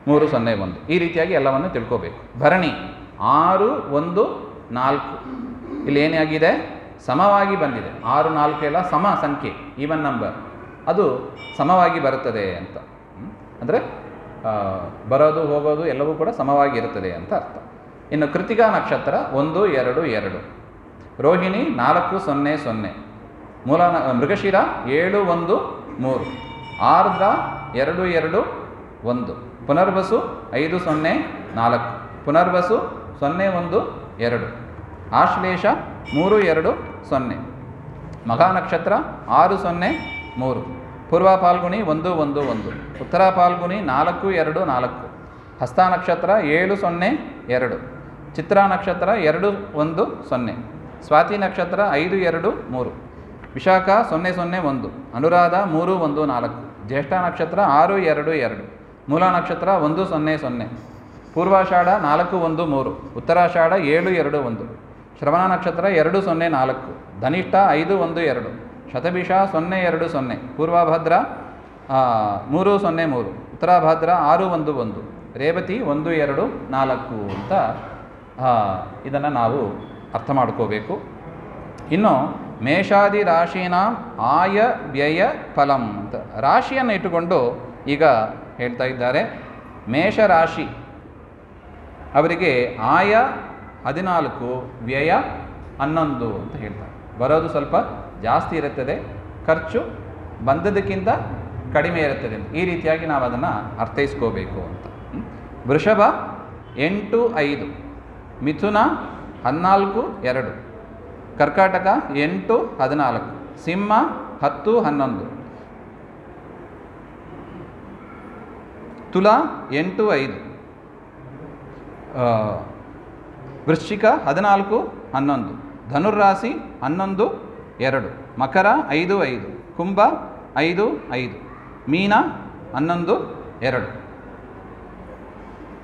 3, 0, 1 ಈ ರೀತಿಯಾಗಿ ಎಲ್ಲವನ್ನು ತಿಳ್ಕೋಬೇಕು. ಭರಣಿ 6, 1, 4 ಇಲ್ಲಿ ಏನಾಗಿದೆ? ಸಮವಾಗಿ ಬಂದಿದೆ. 6, 4 ಎಲ್ಲ ಸಮ ಸಂಖ್ಯೆ, ಈವನ್ ನಂಬರ್, ಅದು ಸಮವಾಗಿ ಬರುತ್ತದೆ ಅಂತ. ಅಂದರೆ ಬರೋದು ಹೋಗೋದು ಎಲ್ಲವೂ ಕೂಡ ಸಮವಾಗಿರುತ್ತದೆ ಅಂತ ಅರ್ಥ. ಇನ್ನು ಕೃತಿಕಾ ನಕ್ಷತ್ರ 1, 2, 2, ರೋಹಿಣಿ 4, 0, 0, ಮೃಗಶಿರ 7, 1, 3, ಆರ್ದ್ರ 2, 2, 1, ಪುನರ್ವಸು 5, 0, 4, ಪುನರ್ವಸು 0, 1, 2, ಆಶ್ಲೇಷ 3, 2, 0, ಮಘಾ ನಕ್ಷತ್ರ 6, 0, 3, ಪೂರ್ವ ಪಾಲ್ಗುಣಿ 1, 1, 1, ಉತ್ತರ ಪಾಲ್ಗುಣಿ 4, 2, 4, ಹಸ್ತ ನಕ್ಷತ್ರ 7, 0, 2, ಚಿತ್ರಾ ನಕ್ಷತ್ರ 2, 1, 0, ಸ್ವಾತಿ ನಕ್ಷತ್ರ 5, 2, 3, ವಿಶಾಖ 0, 0, 1, ಅನುರಾಧ 3, 1, 4, ಜ್ಯೇಷ್ಠ ನಕ್ಷತ್ರ 6, 2, 2, ಮೂಲ ನಕ್ಷತ್ರ 1, 0, 0, ಪೂರ್ವಾಷಾಢ 4, 1, 3, ಉತ್ತರಾಷಾಢ 7, 2, 1, ಶ್ರವಣ ನಕ್ಷತ್ರ 2, 0, 4, ಧನಿಷ್ಠ 5, 1, 2, ಶತಭಿಷ 0, 2, 0, ಪೂರ್ವಭದ್ರ 3, 0, 3, ಉತ್ತರಾಭದ್ರ 6, 1, 1, ರೇವತಿ 1, 2, 4 ಅಂತ ಇದನ್ನು ನಾವು ಅರ್ಥ ಮಾಡ್ಕೋಬೇಕು. ಇನ್ನು ಮೇಷಾದಿ ರಾಶಿನ ಆಯ ವ್ಯಯ ಫಲಂ ಅಂತ ರಾಶಿಯನ್ನು ಇಟ್ಟುಕೊಂಡು ಈಗ ಹೇಳ್ತಾ ಇದ್ದಾರೆ. ಮೇಷರಾಶಿ ಅವರಿಗೆ ಆಯ 14, ವ್ಯಯ 11 ಅಂತ ಹೇಳ್ತಾರೆ. ಬರೋದು ಸ್ವಲ್ಪ ಜಾಸ್ತಿ ಇರುತ್ತದೆ, ಖರ್ಚು ಬಂದದಕ್ಕಿಂತ ಕಡಿಮೆ ಇರುತ್ತದೆ. ಈ ರೀತಿಯಾಗಿ ನಾವು ಅದನ್ನು ಅರ್ಥೈಸ್ಕೋಬೇಕು ಅಂತ. ವೃಷಭ 8, 5, ಮಿಥುನ 14, 2, ಕರ್ಕಾಟಕ 8, 14, ಸಿಂಹ 10, 11, ತುಲಾ 8, 5, ವೃಶ್ಚಿಕ 14, 11, ಧನುರ್ರಾಶಿ 11, 2, ಮಕರ 5, 5, ಕುಂಭ 5, 5, ಮೀನ 11, 2,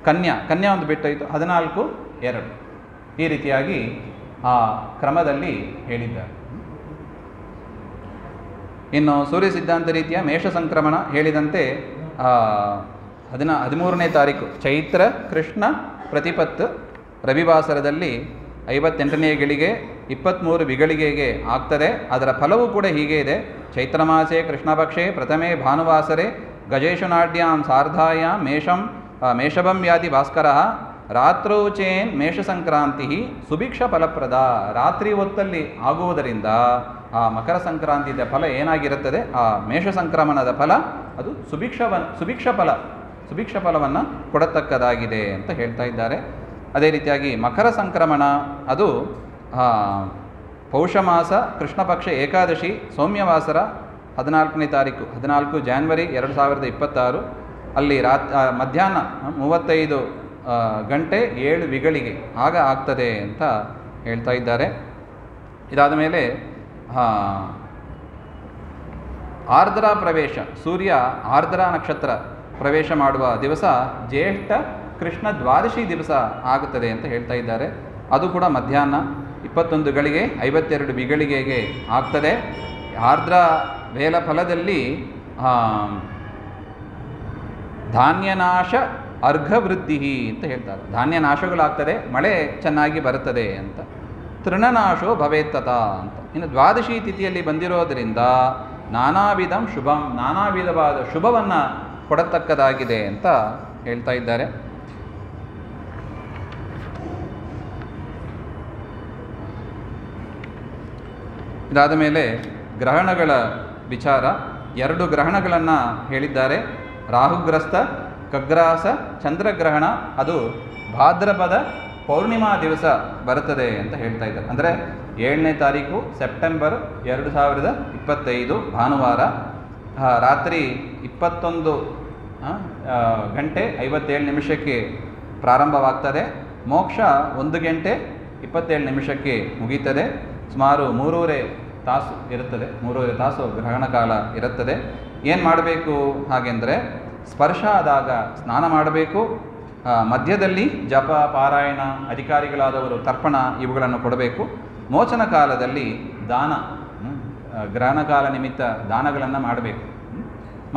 ಕನ್ಯಾ ಒಂದು ಬಿಟ್ಟೋಯಿತು 14, 2. ಈ ರೀತಿಯಾಗಿ ಆ ಕ್ರಮದಲ್ಲಿ ಹೇಳಿದ್ದಾರೆ. ಇನ್ನು ಸೂರ್ಯ ಸಿದ್ಧಾಂತ ರೀತಿಯ ಮೇಷ ಸಂಕ್ರಮಣ ಹೇಳಿದಂತೆ 13ನೇ ತಾರೀಕು ಚೈತ್ರ ಕೃಷ್ಣ ಪ್ರತಿಪತ್ತು ರವಿವಾಸರದಲ್ಲಿ 58ನೇ ಗಳಿಗೆ 23 ವಿಗಳಿಗೆಗೆ ಆಗ್ತದೆ. ಅದರ ಫಲವೂ ಕೂಡ ಹೀಗೆ ಇದೆ. ಚೈತ್ರ ಮಾಸೆ ಕೃಷ್ಣಪಕ್ಷೆ ಪ್ರಥಮೆ ಭಾನುವಾಸರೆ ಗಜೇಶು ನಾಡ್ಯಾಂ ಸಾರ್ಧಾಯಾಂ ಮೇಷಭಂ ಯಾತಿ ಭಾಸ್ಕರ ರಾತ್ರೌ ಚೇನ್ ಮೇಷ ಸಂಕ್ರಾಂತಿ ಸುಭಿಕ್ಷ ಫಲಪ್ರದ. ರಾತ್ರಿ ಹೊತ್ತಲ್ಲಿ ಆಗುವುದರಿಂದ ಆ ಮಕರ ಸಂಕ್ರಾಂತಿಯ ಫಲ ಏನಾಗಿರುತ್ತದೆ, ಆ ಮೇಷ ಸಂಕ್ರಮಣದ ಫಲ ಅದು ಸುಭಿಕ್ಷ ಫಲವನ್ನು ಕೊಡತಕ್ಕದಾಗಿದೆ ಅಂತ ಹೇಳ್ತಾ ಇದ್ದಾರೆ. ಅದೇ ರೀತಿಯಾಗಿ ಮಕರ ಸಂಕ್ರಮಣ ಅದು ಪೌಷ ಮಾಸ ಕೃಷ್ಣ ಪಕ್ಷ ಏಕಾದಶಿ ಸೌಮ್ಯವಾಸರ 14ನೇ ತಾರೀಕು 14 ಜಾನ್ವರಿ 2026 ಅಲ್ಲಿ ಮಧ್ಯಾಹ್ನ 35 ಗಂಟೆ 7 ವಿಗಳಿಗೆ ಆಗ ಆಗ್ತದೆ ಅಂತ ಹೇಳ್ತಾ ಇದ್ದಾರೆ. ಇದಾದ ಮೇಲೆ ಆರ್ದ್ರ ಪ್ರವೇಶ, ಸೂರ್ಯ ಆರ್ದ್ರ ನಕ್ಷತ್ರ ಪ್ರವೇಶ ಮಾಡುವ ದಿವಸ ಜ್ಯೇಷ್ಠ ಕೃಷ್ಣ ದ್ವಾದಶಿ ದಿವಸ ಆಗುತ್ತದೆ ಅಂತ ಹೇಳ್ತಾ ಇದ್ದಾರೆ. ಅದು ಕೂಡ ಮಧ್ಯಾಹ್ನ 21 ಗಳಿಗೆ 52 ವಿಗಳಿಗೆಗೆ ಆಗ್ತದೆ. ಆರ್ದ್ರ ವೇಲ ಫಲದಲ್ಲಿ ಧಾನ್ಯನಾಶ ಅರ್ಘವೃದ್ಧಿ ಅಂತ ಹೇಳ್ತಾರೆ. ಧಾನ್ಯ ನಾಶಗಳಾಗ್ತದೆ, ಮಳೆ ಚೆನ್ನಾಗಿ ಬರುತ್ತದೆ ಅಂತ. ತೃಣನಾಶೋ ಭವೇತ್ತತ ಅಂತ. ಇನ್ನು ದ್ವಾದಶಿ ತಿಥಿಯಲ್ಲಿ ಬಂದಿರೋದರಿಂದ ನಾನಾ ವಿಧವಾದ ಶುಭವನ್ನು ಕೊಡತಕ್ಕದಾಗಿದೆ ಅಂತ ಹೇಳ್ತಾ ಇದ್ದಾರೆ. ಇದಾದ ಮೇಲೆ ಗ್ರಹಣಗಳ ವಿಚಾರ. 2 ಗ್ರಹಣಗಳನ್ನು ಹೇಳಿದ್ದಾರೆ. ರಾಹುಗ್ರಸ್ತ ಖಗ್ರಾಸ ಚಂದ್ರಗ್ರಹಣ ಅದು ಭಾದ್ರಪದ ಪೌರ್ಣಿಮಾ ದಿವಸ ಬರುತ್ತದೆ ಅಂತ ಹೇಳ್ತಾ ಇದ್ದಾರೆ. ಅಂದರೆ 7ನೇ ತಾರೀಕು ಸೆಪ್ಟೆಂಬರ್ 2025 ಭಾನುವಾರ ರಾತ್ರಿ 21 ಗಂಟೆ 57 ನಿಮಿಷಕ್ಕೆ ಪ್ರಾರಂಭವಾಗ್ತದೆ. ಮೋಕ್ಷ 1 ಗಂಟೆ 27 ನಿಮಿಷಕ್ಕೆ ಮುಗೀತದೆ. ಸುಮಾರು 3.5 ತಾಸು ಇರುತ್ತದೆ. 3.5 ತಾಸು ಗ್ರಹಣ ಕಾಲ ಇರುತ್ತದೆ. ಏನು ಮಾಡಬೇಕು ಹಾಗೆಂದರೆ ಸ್ಪರ್ಶ ಆದಾಗ ಸ್ನಾನ ಮಾಡಬೇಕು. ಮಧ್ಯದಲ್ಲಿ ಜಪ ಪಾರಾಯಣ, ಅಧಿಕಾರಿಗಳಾದವರು ತರ್ಪಣ ಇವುಗಳನ್ನು ಕೊಡಬೇಕು. ಮೋಚನ ಕಾಲದಲ್ಲಿ ದಾನ, ಗ್ರಹಣ ಕಾಲ ನಿಮಿತ್ತ ದಾನಗಳನ್ನು ಮಾಡಬೇಕು.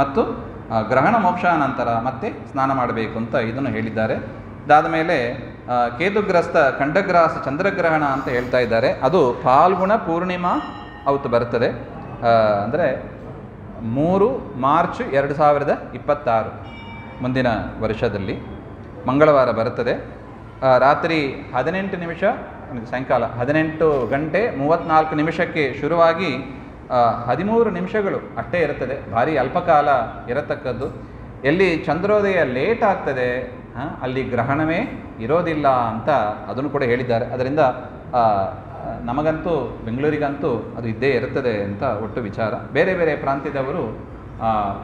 ಮತ್ತು ಗ್ರಹಣ ಮೋಕ್ಷ ನಂತರ ಮತ್ತೆ ಸ್ನಾನ ಮಾಡಬೇಕು ಅಂತ ಇದನ್ನು ಹೇಳಿದ್ದಾರೆ. ಇದಾದ ಮೇಲೆ ಕೇತುಗ್ರಸ್ತ ಖಂಡಗ್ರಾಸ ಚಂದ್ರಗ್ರಹಣ ಅಂತ ಹೇಳ್ತಾ ಇದ್ದಾರೆ. ಅದು ಫಾಲ್ಗುಣ ಪೂರ್ಣಿಮಾ ಅವತ್ತು ಬರುತ್ತದೆ. ಅಂದರೆ 3 ಮಾರ್ಚ್ 2026 ಮುಂದಿನ ವರ್ಷದಲ್ಲಿ ಮಂಗಳವಾರ ಬರುತ್ತದೆ. ರಾತ್ರಿ 18 ನಿಮಿಷ ಸಾಯಂಕಾಲ 18 ಗಂಟೆ 34 ನಿಮಿಷಕ್ಕೆ ಶುರುವಾಗಿ 13 ನಿಮಿಷಗಳು ಅಷ್ಟೇ ಇರುತ್ತದೆ. ಭಾರಿ ಅಲ್ಪಕಾಲ ಇರತಕ್ಕದ್ದು. ಎಲ್ಲಿ ಚಂದ್ರೋದಯ ಲೇಟ್ ಆಗ್ತದೆ ಅಲ್ಲಿ ಗ್ರಹಣವೇ ಇರೋದಿಲ್ಲ ಅಂತ ಅದನ್ನು ಕೂಡ ಹೇಳಿದ್ದಾರೆ. ಅದರಿಂದ ನಮಗಂತೂ ಬೆಂಗಳೂರಿಗಂತೂ ಅದು ಇದ್ದೇ ಇರುತ್ತದೆ ಅಂತ ಒಟ್ಟು ವಿಚಾರ. ಬೇರೆ ಬೇರೆ ಪ್ರಾಂತ್ಯದವರು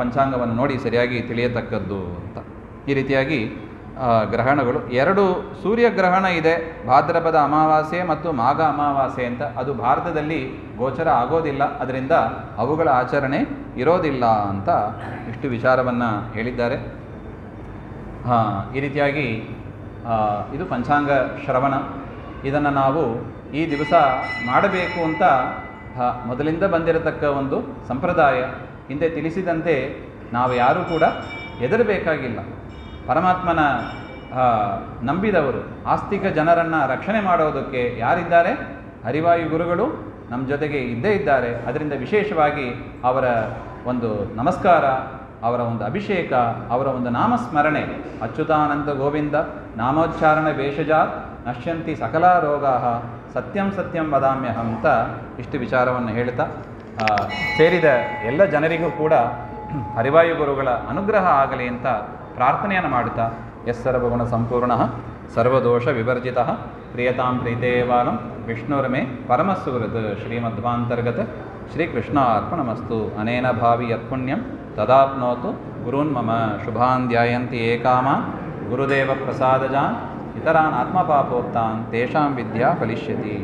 ಪಂಚಾಂಗವನ್ನು ನೋಡಿ ಸರಿಯಾಗಿ ತಿಳಿಯತಕ್ಕದ್ದು ಅಂತ. ಈ ರೀತಿಯಾಗಿ ಗ್ರಹಣಗಳು 2 ಸೂರ್ಯಗ್ರಹಣ ಇದೆ, ಭಾದ್ರಪದ ಅಮಾವಾಸ್ಯೆ ಮತ್ತು ಮಾಘ ಅಮಾವಾಸ್ಯೆ ಅಂತ. ಅದು ಭಾರತದಲ್ಲಿ ಗೋಚರ ಆಗೋದಿಲ್ಲ, ಅದರಿಂದ ಅವುಗಳ ಆಚರಣೆ ಇರೋದಿಲ್ಲ ಅಂತ ಇಷ್ಟು ವಿಚಾರವನ್ನು ಹೇಳಿದ್ದಾರೆ. ಈ ರೀತಿಯಾಗಿ ಇದು ಪಂಚಾಂಗ ಶ್ರವಣ. ಇದನ್ನು ನಾವು ಈ ದಿವಸ ಮಾಡಬೇಕು ಅಂತ ಮೊದಲಿಂದ ಬಂದಿರತಕ್ಕ ಒಂದು ಸಂಪ್ರದಾಯ. ಹಿಂದೆ ತಿಳಿಸಿದಂತೆ ನಾವು ಯಾರೂ ಕೂಡ ಹೆದರಬೇಕಾಗಿಲ್ಲ. ಪರಮಾತ್ಮನ ನಂಬಿದವರು, ಆಸ್ತಿಕ ಜನರನ್ನು ರಕ್ಷಣೆ ಮಾಡೋದಕ್ಕೆ ಯಾರಿದ್ದಾರೆ? ಹರಿವಾಯು ಗುರುಗಳು ನಮ್ಮ ಜೊತೆಗೆ ಇದ್ದೇ ಇದ್ದಾರೆ. ಅದರಿಂದ ವಿಶೇಷವಾಗಿ ಅವರ ಒಂದು ನಮಸ್ಕಾರ, ಅವರ ಒಂದು ಅಭಿಷೇಕ, ಅವರ ಒಂದು ನಾಮಸ್ಮರಣೆ, ಅಚ್ಯುತಾನಂದ ಗೋವಿಂದ ನಾಮೋಚ್ಚಾರಣ ಭೇಷಜಾತ್ ನಶ್ಯಂತಿ ಸಕಲ ರೋಗಾ ಸತ್ಯಂ ಸತ್ಯಂ ವದಾಮ್ಯಹಂ ಅಂತ ಇಷ್ಟು ವಿಚಾರವನ್ನು ಹೇಳ್ತಾ ಸೇರಿದ ಎಲ್ಲ ಜನರಿಗೂ ಕೂಡ ಹರಿವಾಯು ಗುರುಗಳ ಅನುಗ್ರಹ ಆಗಲಿ ಅಂತ ಪ್ರಾರ್ಥನೆಯನ್ನು ಮಾಡುತ್ತಾ ಯಸ್ಸರ್ವಗುಣ ಸಂಪೂರ್ಣ ಸರ್ವದೋಷ ವಿವರ್ಜಿತ ಪ್ರಿಯತಾಂ ಪ್ರೀತೇವಾಲಂ ವಿಷ್ಣುರ್ಮೇ ಪರಮಸುಹೃತ್ ಶ್ರೀಮಧ್ವಾಂತರ್ಗತ ಶ್ರೀಕೃಷ್ಣಾರ್ಪಣಮಸ್ತು ಅನೇನ ಭಾವಿ ಯತ್ಪುಣ್ಯಂ ತದಾಪ್ನೋತು ಗುರುನ್ ಮಮ ಶುಭಾನ್ ಧ್ಯಾಯಂತಿ ಏಕಾಮಾನ್ ಗುರುದೇವ ಪ್ರಸಾದಜಾನ್ ಇತರಾನ್ ಆತ್ಮಪಾಪೋಕ್ತಾನ್ ತೇಷಾಂ ವಿದ್ಯಾ ಫಲಿಷ್ಯತಿ.